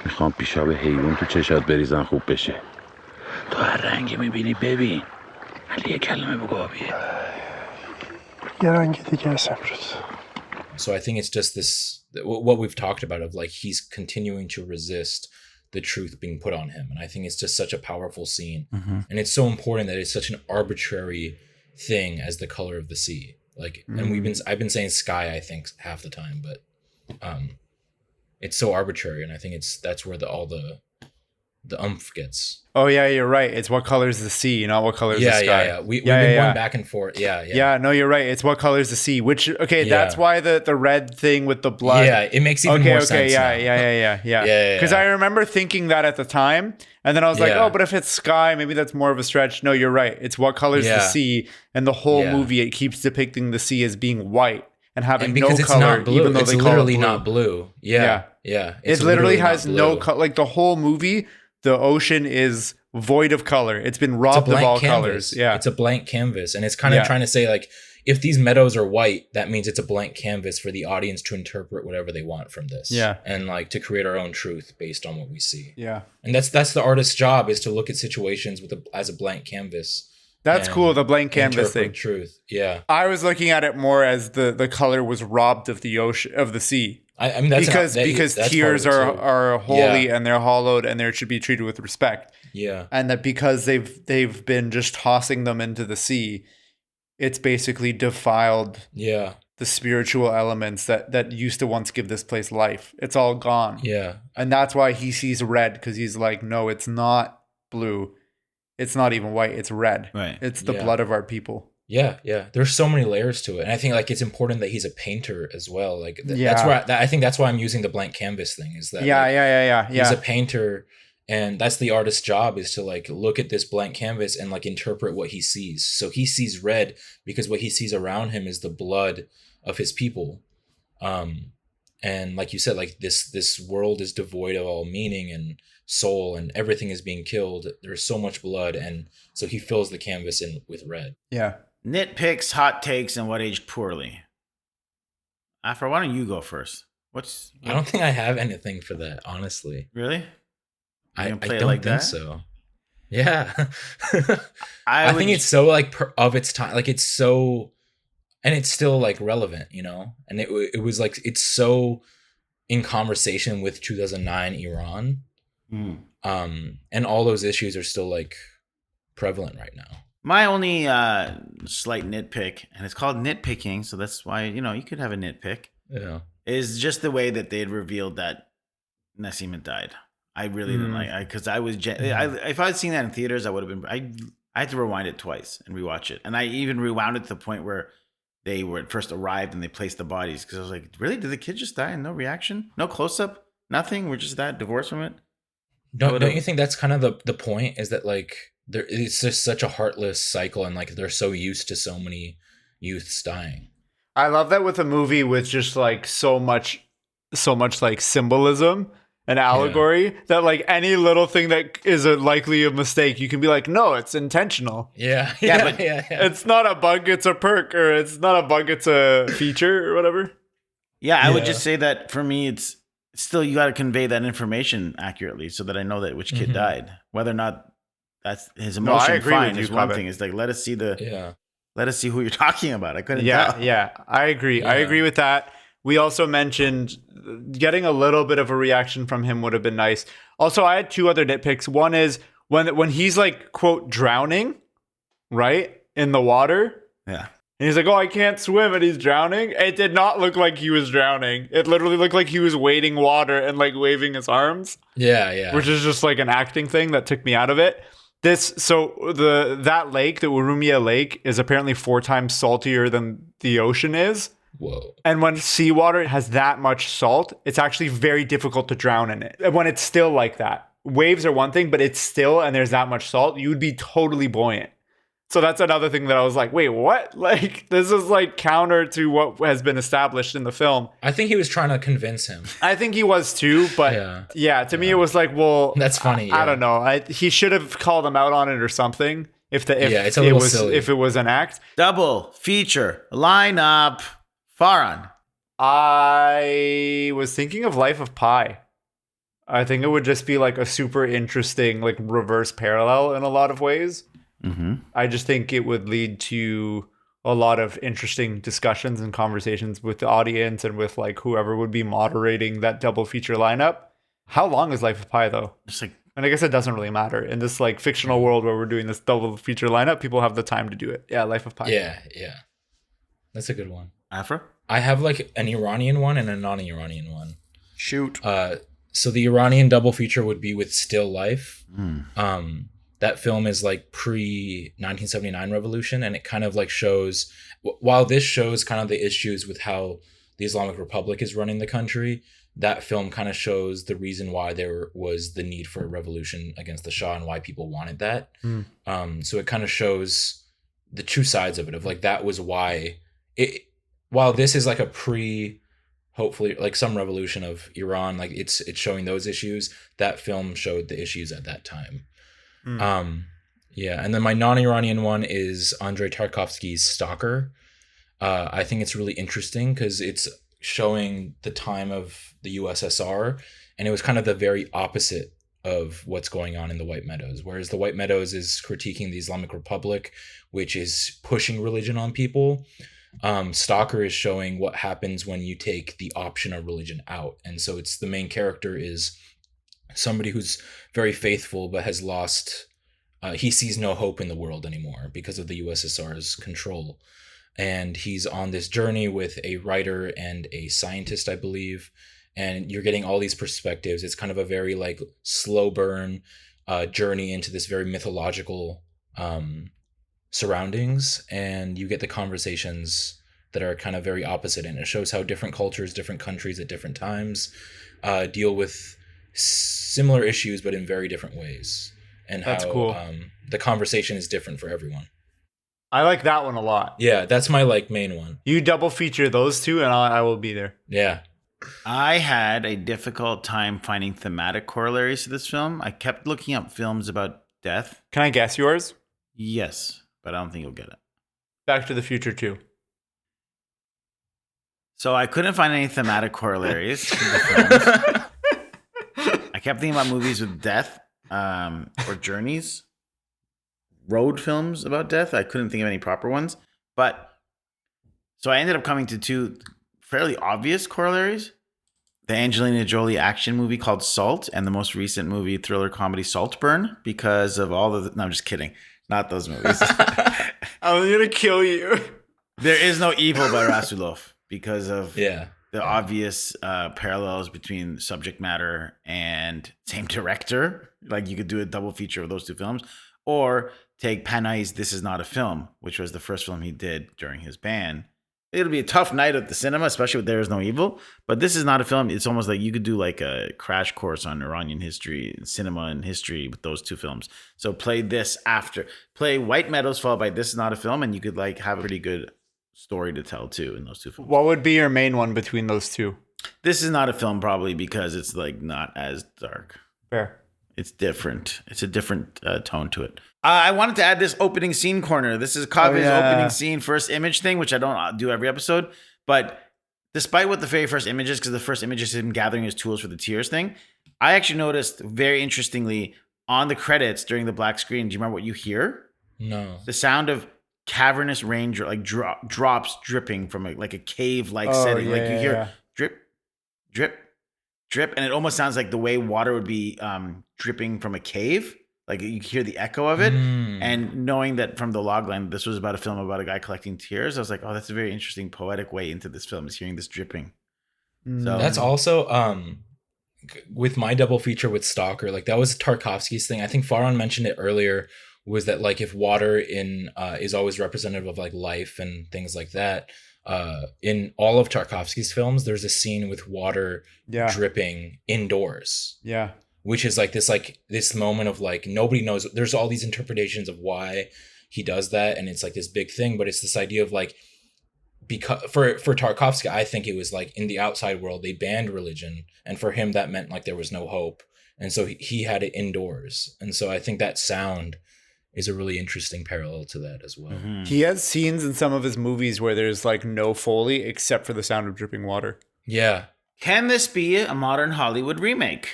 میخوام پیشاب حیوان تو چشات بریزن خوب بشه. تو هر رنگی میبینی ببین. ولی یه کلمه بگو آبیه. یه رنگی دیگه است امروز. So I think it's just this, what we've talked about, of like, he's continuing to resist the truth being put on him. And I think it's just such a powerful scene. And it's so important that it's such an arbitrary thing as the color of the sea. Like, and I've been saying sky, I think, half the time, but it's so arbitrary. And I think that's where all the umph gets. Oh yeah, you're right. It's what color is the sea, not what color is the sky. Yeah. We've been going back and forth. Yeah. No, you're right. It's what color is the sea. Which, okay, that's why the red thing with the blood. Yeah, it makes even more sense. Yeah. Because I remember thinking that at the time, and then I was like, oh, but if it's sky, maybe that's more of a stretch. No, you're right. It's what color is the sea, and the whole movie, it keeps depicting the sea as being white and having no color, not blue, even though it's they call literally it blue. not blue. Yeah. It literally has no color. Like the whole movie, the ocean is void of color. It's been robbed of all colors. Yeah. It's a blank canvas. And it's kind of trying to say, like, if these meadows are white, that means it's a blank canvas for the audience to interpret whatever they want from this. Yeah. And like to create our own truth based on what we see. Yeah. And that's the artist's job, is to look at situations as a blank canvas. That's cool, the blank canvas thing. Truth. Yeah. I was looking at it more as the color was robbed of the ocean, of the sea. I mean, that's because tears are holy and they're hollowed and they should be treated with respect. Yeah. And that because they've been just tossing them into the sea, it's basically defiled the spiritual elements that used to once give this place life. It's all gone. Yeah. And that's why he sees red, because he's like, no, it's not blue. It's not even white. It's red. Right. It's the blood of our people. Yeah. There's so many layers to it, and I think like it's important that he's a painter as well. Like that's why I think that's why I'm using the blank canvas thing. Is that he's a painter, and that's the artist's job, is to like look at this blank canvas and like interpret what he sees. So he sees red because what he sees around him is the blood of his people, And like you said, like this world is devoid of all meaning and soul, and everything is being killed. There's so much blood, and so he fills the canvas in with red. Yeah. Nitpicks, hot takes, and what aged poorly. Afra, why don't you go first? I don't think I have anything for that, honestly. Really? I play it don't like think that? so. Yeah. I think it's so like of its time. Like it's so, and it's still like relevant, you know? And it was like, it's so in conversation with 2009 Iran. And all those issues are still like prevalent right now. My only slight nitpick, and it's called nitpicking, so that's why, you could have a nitpick, Yeah. is just the way that they had revealed that Nassim had died. I really didn't like, because I was, if I had seen that in theaters, I would have been, I had to rewind it twice and rewatch it. And I even rewound it to the point where they were first arrived and they placed the bodies, because I was like, really? Did the kid just die and no reaction? No close-up? Nothing? We're just that divorced from it? Don't you think that's kind of the point, is that like it's just such a heartless cycle, and like they're so used to so many youths dying. I love that with a movie with just like so much like symbolism and allegory that like any little thing that is likely a mistake, you can be like, no, it's intentional. Yeah. but It's not a bug, it's a perk, or it's not a bug, it's a feature or whatever. Yeah, I would just say that for me, it's still, you got to convey that information accurately so that I know that which kid died. Whether or not that's his emotion, agree fine, with you, is one Kaveh. thing. It's like, let us see who you're talking about. I couldn't Yeah, tell. yeah, I agree. I agree with that. We also mentioned getting a little bit of a reaction from him would have been nice. Also, I had two other nitpicks. One is when he's like, quote, drowning, right, in the water. Yeah. And he's like, oh, I can't swim, and he's drowning. It did not look like he was drowning. It literally looked like he was wading water and like waving his arms. Yeah. Which is just like an acting thing that took me out of it. That lake, the Urumia Lake, is apparently 4 times saltier than the ocean is. Whoa. And when seawater has that much salt, it's actually very difficult to drown in it. When it's still like that. Waves are one thing, but it's still, and there's that much salt, you would be totally buoyant. So that's another thing that I was like, wait, what? Like, this is like counter to what has been established in the film. I think he was trying to convince him. I think he was too, but to me it was like, well, that's funny. I don't know. He should have called him out on it or something. If it's a little silly. If it was an act. Double feature lineup. Farhan. I was thinking of Life of Pi. I think it would just be like a super interesting, like reverse parallel in a lot of ways. Mm-hmm. I just think it would lead to a lot of interesting discussions and conversations with the audience and with like whoever would be moderating that double feature lineup. How long is Life of Pi though? It's like, and I guess it doesn't really matter in this like fictional world where we're doing this double feature lineup. People have the time to do it. Yeah, Life of Pi. Yeah. That's a good one. Afra? I have like an Iranian one and a non-Iranian one. Shoot. So the Iranian double feature would be with Still Life. That film is like pre-1979 revolution, and it kind of like shows, while this shows kind of the issues with how the Islamic Republic is running the country, that film kind of shows the reason why there was the need for a revolution against the Shah and why people wanted that. So it kind of shows the two sides of it, of like that was why it, while this is like a hopefully like some revolution of Iran, like it's showing those issues, that film showed the issues at that time. And then my non-Iranian one is Andrei Tarkovsky's Stalker. I think it's really interesting because it's showing the time of the USSR, and it was kind of the very opposite of what's going on in the White Meadows. Whereas the White Meadows is critiquing the Islamic Republic, which is pushing religion on people. Stalker is showing what happens when you take the option of religion out. And so it's the main character is somebody who's very faithful but has lost, he sees no hope in the world anymore because of the USSR's control. And he's on this journey with a writer and a scientist, I believe. And you're getting all these perspectives. It's kind of a very like slow burn journey into this very mythological surroundings. And you get the conversations that are kind of very opposite. And it shows how different cultures, different countries at different times deal with similar issues, but in very different ways. And that's how cool. The conversation is different for everyone. I like that one a lot. Yeah, that's my like main one. You double feature those two and I will be there. Yeah. I had a difficult time finding thematic corollaries to this film. I kept looking up films about death. Can I guess yours? Yes, but I don't think you'll get it. Back to the Future 2. So I couldn't find any thematic corollaries to the films. I kept thinking about movies with death or journeys, road films about death. I couldn't think of any proper ones. But so I ended up coming to two fairly obvious corollaries. The Angelina Jolie action movie called Salt and the most recent movie thriller comedy Saltburn because of all the... No, I'm just kidding. Not those movies. I was going to kill you. There is no evil by Rasoulof because of Yeah. the obvious parallels between subject matter and same director. Like you could do a double feature of those two films. Or take Panay's This Is Not a Film, which was the first film he did during his ban. It'll be a tough night at the cinema, especially with There Is No Evil. But This Is Not a Film. It's almost like you could do like a crash course on Iranian history, cinema and history with those two films. So play this after. Play White Meadows followed by This Is Not a Film, and you could like have a pretty good story to tell too in those two films. What would be your main one between those two? This is not a film probably because it's like not as dark. Fair. It's different. It's a different tone to it. I wanted to add this opening scene corner. This is Kave's opening scene first image thing, which I don't do every episode. But despite what the very first image is, because the first image is him gathering his tools for the tears thing, I actually noticed very interestingly on the credits during the black screen. Do you remember what you hear? No. The sound of cavernous rain, like drops dripping from like a cave-like setting. Like you hear drip, drip, drip, and it almost sounds like the way water would be dripping from a cave. Like you hear the echo of it. And knowing that from the logline, this was about a film about a guy collecting tears, I was like, oh, that's a very interesting poetic way into this film, is hearing this dripping. So That's also with my double feature with Stalker, like that was Tarkovsky's thing. I think Farhan mentioned it earlier, was that like if water in is always representative of like life and things like that. In all of Tarkovsky's films, there's a scene with water dripping indoors. Yeah. Which is like this moment of like nobody knows. There's all these interpretations of why he does that, and it's like this big thing. But it's this idea of like, because for Tarkovsky, I think it was like in the outside world they banned religion, and for him that meant like there was no hope, and so he had it indoors. And so I think that sound is a really interesting parallel to that as well. Mm-hmm. He has scenes in some of his movies where there's like no Foley except for the sound of dripping water. Yeah. Can this be a modern Hollywood remake?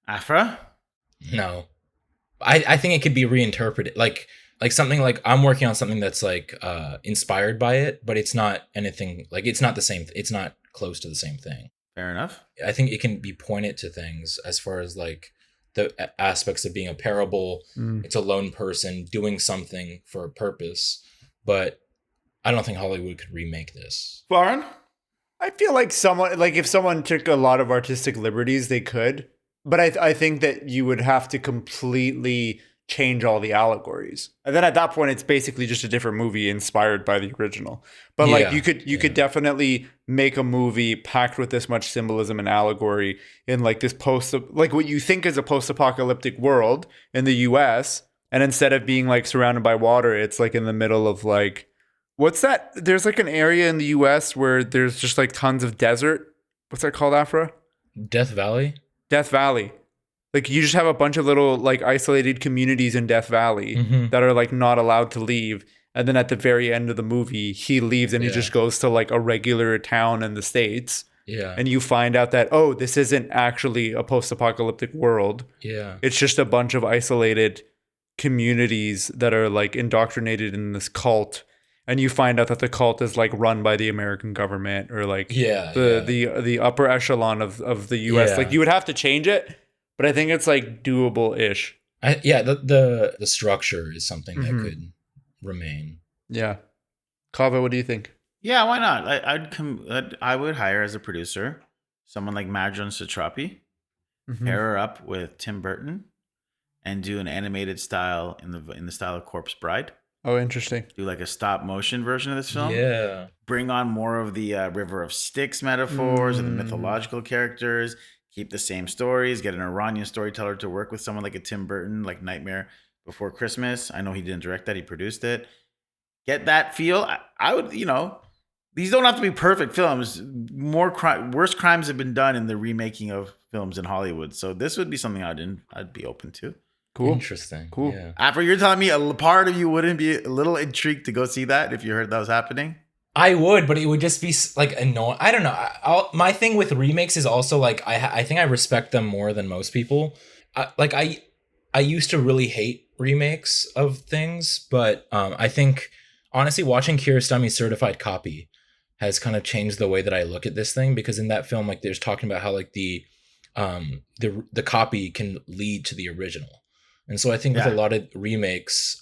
Afra? No. I think it could be reinterpreted. Like something like I'm working on something that's like inspired by it, but it's not anything like it's not the same. It's not close to the same thing. Fair enough. I think it can be pointed to things as far as like the aspects of being a parable. It's a lone person doing something for a purpose, but I don't think Hollywood could remake this. Warren? I feel like if someone took a lot of artistic liberties, they could. But I think that you would have to completely change all the allegories. And then at that point, it's basically just a different movie inspired by the original. But like you could definitely make a movie packed with this much symbolism and allegory in like this like what you think is a post-apocalyptic world in the US. And instead of being like surrounded by water, it's like in the middle of like, what's that? There's like an area in the US where there's just like tons of desert. What's that called, Afra? Death Valley? Death Valley. Like you just have a bunch of little like isolated communities in Death Valley that are like not allowed to leave. And then at the very end of the movie, he leaves and he just goes to like a regular town in the States. Yeah. And you find out that, oh, this isn't actually a post-apocalyptic world. Yeah. It's just a bunch of isolated communities that are like indoctrinated in this cult. And you find out that the cult is like run by the American government or like the upper echelon of the US. Yeah. Like you would have to change it, but I think it's like doable-ish. The structure is something that could remain. Yeah. Kava, what do you think? Yeah, why not? I would hire as a producer someone like Marjane Satrapi, pair her up with Tim Burton, and do an animated style in the style of Corpse Bride. Oh, interesting. Do like a stop motion version of this film. Yeah. Bring on more of the River of Styx metaphors and the mythological characters. Keep the same stories. Get an Iranian storyteller to work with someone like a Tim Burton, like Nightmare Before Christmas. I know he didn't direct that. He produced it. Get that feel. I would, these don't have to be perfect films. Worse crimes have been done in the remaking of films in Hollywood. So this would be something I'd be open to. Cool. Interesting. Cool. Yeah. After you're telling me a part of you wouldn't be a little intrigued to go see that if you heard that was happening? I would, but it would just be like annoying. I don't know. My thing with remakes is also like I think I respect them more than most people. I used to really hate remakes of things, but I think honestly watching Kiarostami's Certified Copy has kind of changed the way that I look at this thing, because in that film, like, there's talking about how like the copy can lead to the original. And so I think with a lot of remakes,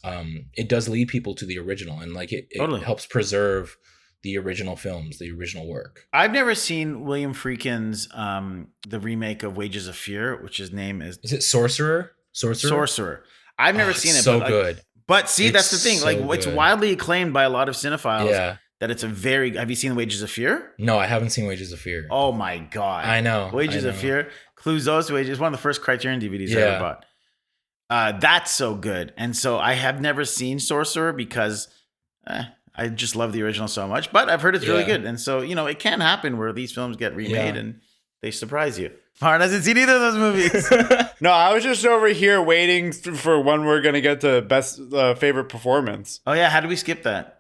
it does lead people to the original, and like it helps preserve the original films, the original work. I've never seen William Friedkin's the remake of Wages of Fear, which his name is it Sorcerer? Sorcerer. I've never seen it. So but good. But see, that's the It's thing. so Like, it's good. widely acclaimed by a lot of cinephiles. Yeah. That it's a very. Have you seen Wages of Fear? No, I haven't seen Wages of Fear. Oh my god! I know. Wages of Fear. Clouseau's Wages. One of the first Criterion DVDs I ever bought. That's so good. And so I have never seen Sorcerer because I just love the original so much. But I've heard it's really good. And so, it can happen where these films get remade and they surprise you. Farhan hasn't seen either of those movies. No, I was just over here waiting for when we're going to get to best favorite performance. Oh, yeah. How do we skip that?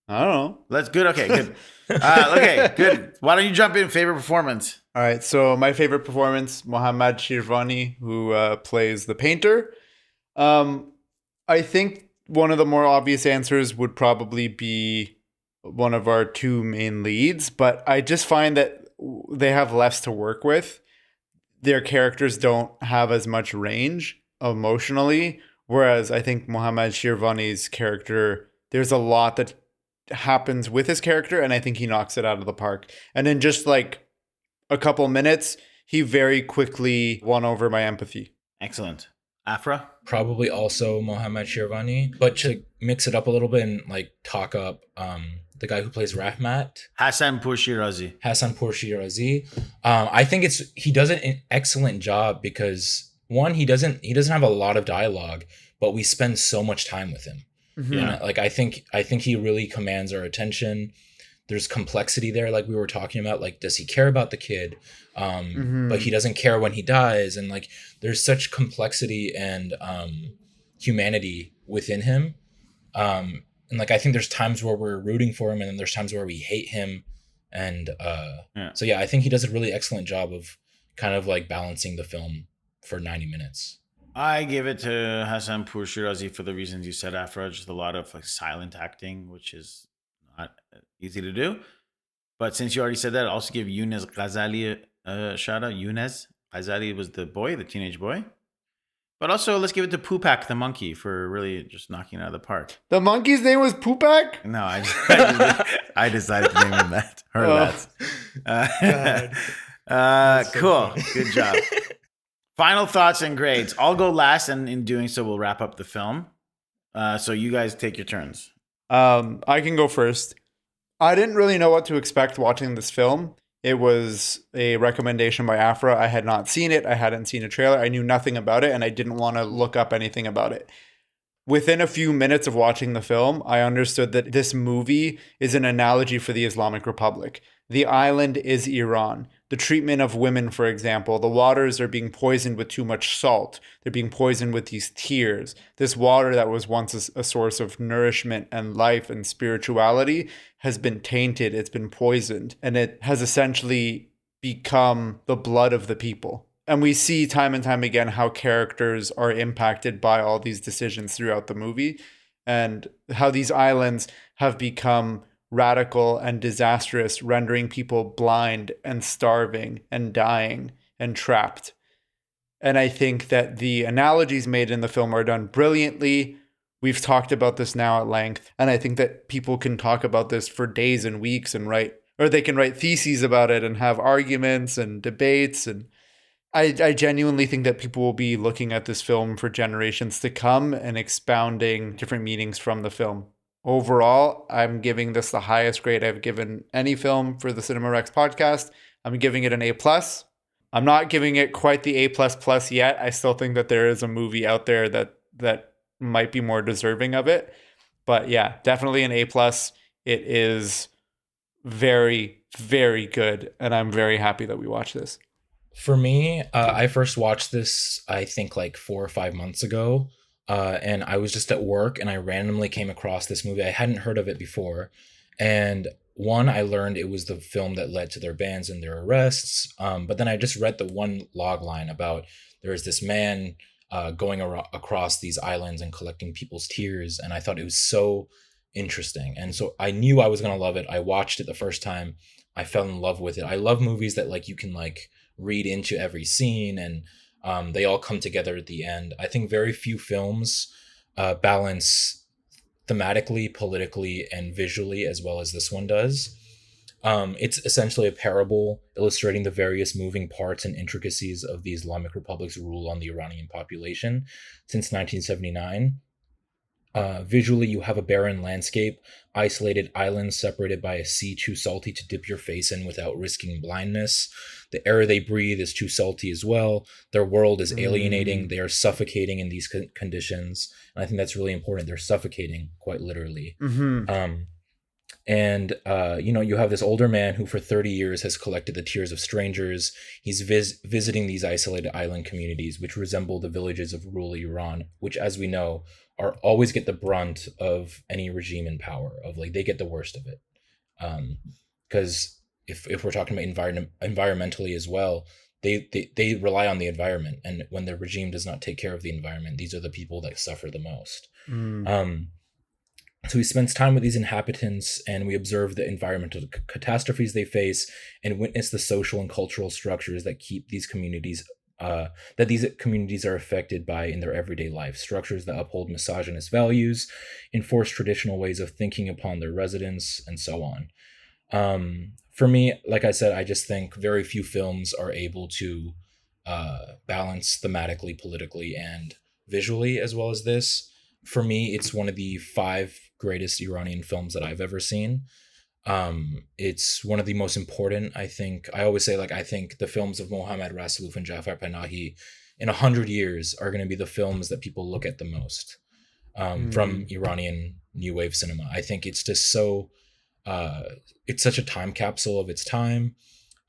I don't know. That's good. Okay, good. Okay, good. Why don't you jump in? Favorite performance? All right. So my favorite performance, Mohammad Shirvani, who plays the painter. I think one of the more obvious answers would probably be one of our two main leads, but I just find that they have less to work with. Their characters don't have as much range emotionally, whereas I think Mohammad Shirvani's character, there's a lot that happens with his character, and I think he knocks it out of the park. And in just like a couple minutes, he very quickly won over my empathy. Excellent. Afra? Probably also Mohammad Shirvani, but to mix it up a little bit and like talk up the guy who plays Rahmat, Hassanpour Shirazi. Shirazi. I think he does an excellent job because one, he doesn't have a lot of dialogue, but we spend so much time with him. Mm-hmm. And like I think he really commands our attention. There's complexity there, like we were talking about. Like, does he care about the kid? But he doesn't care when he dies, and like there's such complexity and humanity within him. And like I think there's times where we're rooting for him, and then there's times where we hate him. And so yeah, I think he does a really excellent job of kind of like balancing the film for 90 minutes. I give it to Hassanpour Shirazi for the reasons you said, Afra. Just a lot of like silent acting, which is not easy to do. But since you already said that, I'll also give Younes Ghazali a shout out. Younes Ghazali was the teenage boy. But also, let's give it to Pupak the monkey for really just knocking it out of the park. The monkey's name was Pupak? No, I decided to name him that. That. Cool. Good job. Final thoughts and grades. I'll go last, and in doing so, we'll wrap up the film. So you guys take your turns. I can go first. I didn't really know what to expect watching this film. It was a recommendation by Afra. I had not seen it. I hadn't seen a trailer. I knew nothing about it, and I didn't want to look up anything about it. Within a few minutes of watching the film, I understood that this movie is an analogy for the Islamic Republic. The island is Iran. The treatment of women, for example, the waters are being poisoned with too much salt. They're being poisoned with these tears. This water that was once a source of nourishment and life and spirituality has been tainted. It's been poisoned. And it has essentially become the blood of the people. And we see time and time again how characters are impacted by all these decisions throughout the movie, and how these islands have become radical and disastrous, rendering people blind and starving and dying and trapped. And I think that the analogies made in the film are done brilliantly. We've talked about this now at length, and I think that people can talk about this for days and weeks and they can write theses about it and have arguments and debates. And I genuinely think that people will be looking at this film for generations to come and expounding different meanings from the film. Overall, I'm giving this the highest grade I've given any film for the Cinema Rex podcast. I'm giving it an A+. I'm not giving it quite the A++ yet. I still think that there is a movie out there that might be more deserving of it. But yeah, definitely an A+. It is very, very good. And I'm very happy that we watched this. For me, I first watched this, I think, like 4 or 5 months ago. And I was just at work and I randomly came across this movie. I hadn't heard of it before. And one, I learned it was the film that led to their bans and their arrests. But then I just read the one log line about there is this man going across these islands and collecting people's tears. And I thought it was so interesting. And so I knew I was going to love it. I watched it the first time. I fell in love with it. I love movies that like you can like read into every scene and they all come together at the end. I think very few films balance thematically, politically, and visually as well as this one does. It's essentially a parable illustrating the various moving parts and intricacies of the Islamic Republic's rule on the Iranian population since 1979. Visually, you have a barren landscape, isolated islands separated by a sea too salty to dip your face in without risking blindness. The air they breathe is too salty as well. Their world is alienating. They are suffocating in these conditions. And I think that's really important. They're suffocating, quite literally. You have this older man who for 30 years has collected the tears of strangers. He's visiting these isolated island communities, which resemble the villages of rural Iran, which, as we know, are always get the brunt of any regime in power. Of like they get the worst of it, because if we're talking about environmentally as well, they rely on the environment, and when the regime does not take care of the environment, these are the people that suffer the most. So he spends time with these inhabitants, and we observe the environmental catastrophes they face and witness the social and cultural structures that keep these communities are affected by in their everyday life. Structures that uphold misogynist values, enforce traditional ways of thinking upon their residents, and so on. For me, like I said, I just think very few films are able to balance thematically, politically, and visually as well as this. For me, it's one of the 5 greatest Iranian films that I've ever seen. It's one of the most important, I think. I always say, I think the films of Mohammad Rasoulof and Jafar Panahi in 100 years are going to be the films that people look at the most from Iranian new wave cinema. I think it's just so, it's such a time capsule of its time.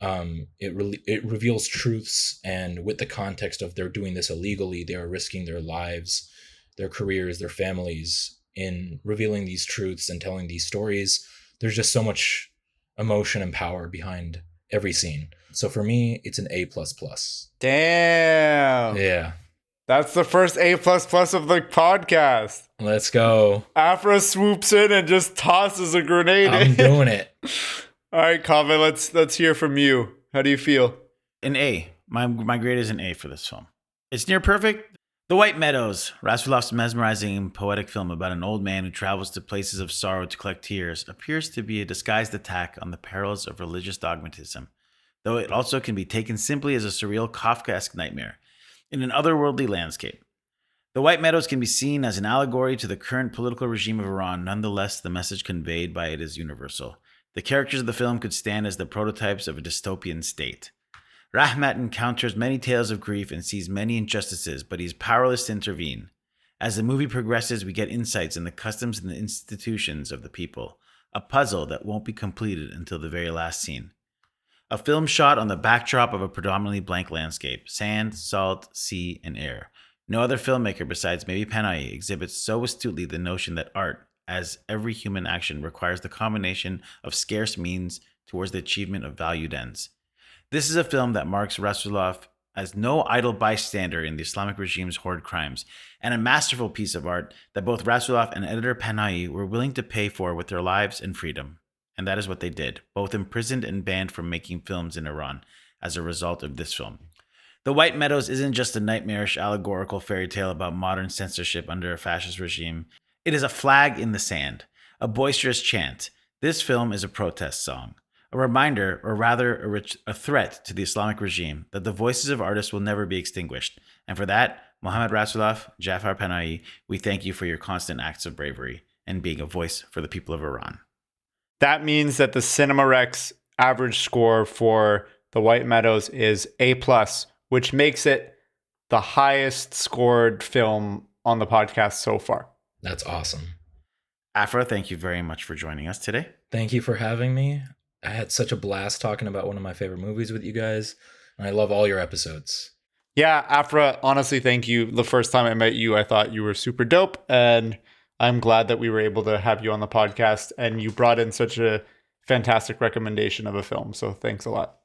It reveals truths, and with the context of they're doing this illegally, they are risking their lives, their careers, their families in revealing these truths and telling these stories. There's just so much emotion and power behind every scene. So for me, it's an A++. Damn. Yeah. That's the first A++ of the podcast. Let's go. Afra swoops in and just tosses a grenade. I'm doing it. All right, Kaveh, let's hear from you. How do you feel? An A. My grade is an A for this film. It's near perfect. The White Meadows, Rasoulov's mesmerizing and poetic film about an old man who travels to places of sorrow to collect tears, appears to be a disguised attack on the perils of religious dogmatism, though it also can be taken simply as a surreal Kafkaesque nightmare in an otherworldly landscape. The White Meadows can be seen as an allegory to the current political regime of Iran. Nonetheless, the message conveyed by it is universal. The characters of the film could stand as the prototypes of a dystopian state. Rahmat encounters many tales of grief and sees many injustices, but he is powerless to intervene. As the movie progresses, we get insights in the customs and the institutions of the people, a puzzle that won't be completed until the very last scene. A film shot on the backdrop of a predominantly blank landscape, sand, salt, sea, and air. No other filmmaker besides maybe Panahi exhibits so astutely the notion that art, as every human action, requires the combination of scarce means towards the achievement of valued ends. This is a film that marks Rasoulof as no idle bystander in the Islamic regime's horrid crimes, and a masterful piece of art that both Rasoulof and editor Panahi were willing to pay for with their lives and freedom. And that is what they did, both imprisoned and banned from making films in Iran as a result of this film. The White Meadows isn't just a nightmarish allegorical fairy tale about modern censorship under a fascist regime. It is a flag in the sand, a boisterous chant. This film is a protest song. A reminder, or rather a threat to the Islamic regime, that the voices of artists will never be extinguished. And for that, Mohammad Rasoulof, Jafar Panahi, we thank you for your constant acts of bravery and being a voice for the people of Iran. That means that the Cinema Rex average score for The White Meadows is A+, which makes it the highest scored film on the podcast so far. That's awesome. Afra, thank you very much for joining us today. Thank you for having me. I had such a blast talking about one of my favorite movies with you guys. And I love all your episodes. Yeah, Afra, honestly, thank you. The first time I met you, I thought you were super dope. And I'm glad that we were able to have you on the podcast. And you brought in such a fantastic recommendation of a film. So thanks a lot.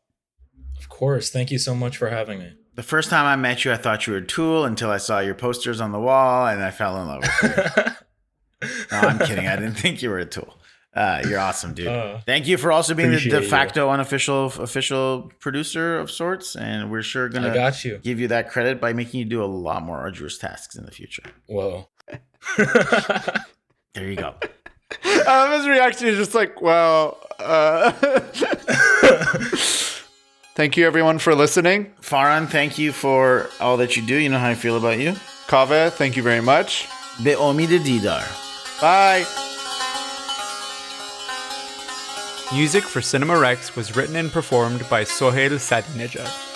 Of course. Thank you so much for having me. The first time I met you, I thought you were a Tool until I saw your posters on the wall and I fell in love with you. No, I'm kidding. I didn't think you were a Tool. You're awesome, dude. Thank you for also being the de facto unofficial official producer of sorts. And we're sure going to give you that credit by making you do a lot more arduous tasks in the future. Whoa. There you go. His reaction is just like, well, thank you everyone for listening. Farhan, thank you for all that you do. You know how I feel about you. Kaveh, thank you very much. Be omid didar. Bye. Music for Cinema Rex was written and performed by Sohail Sadinejad.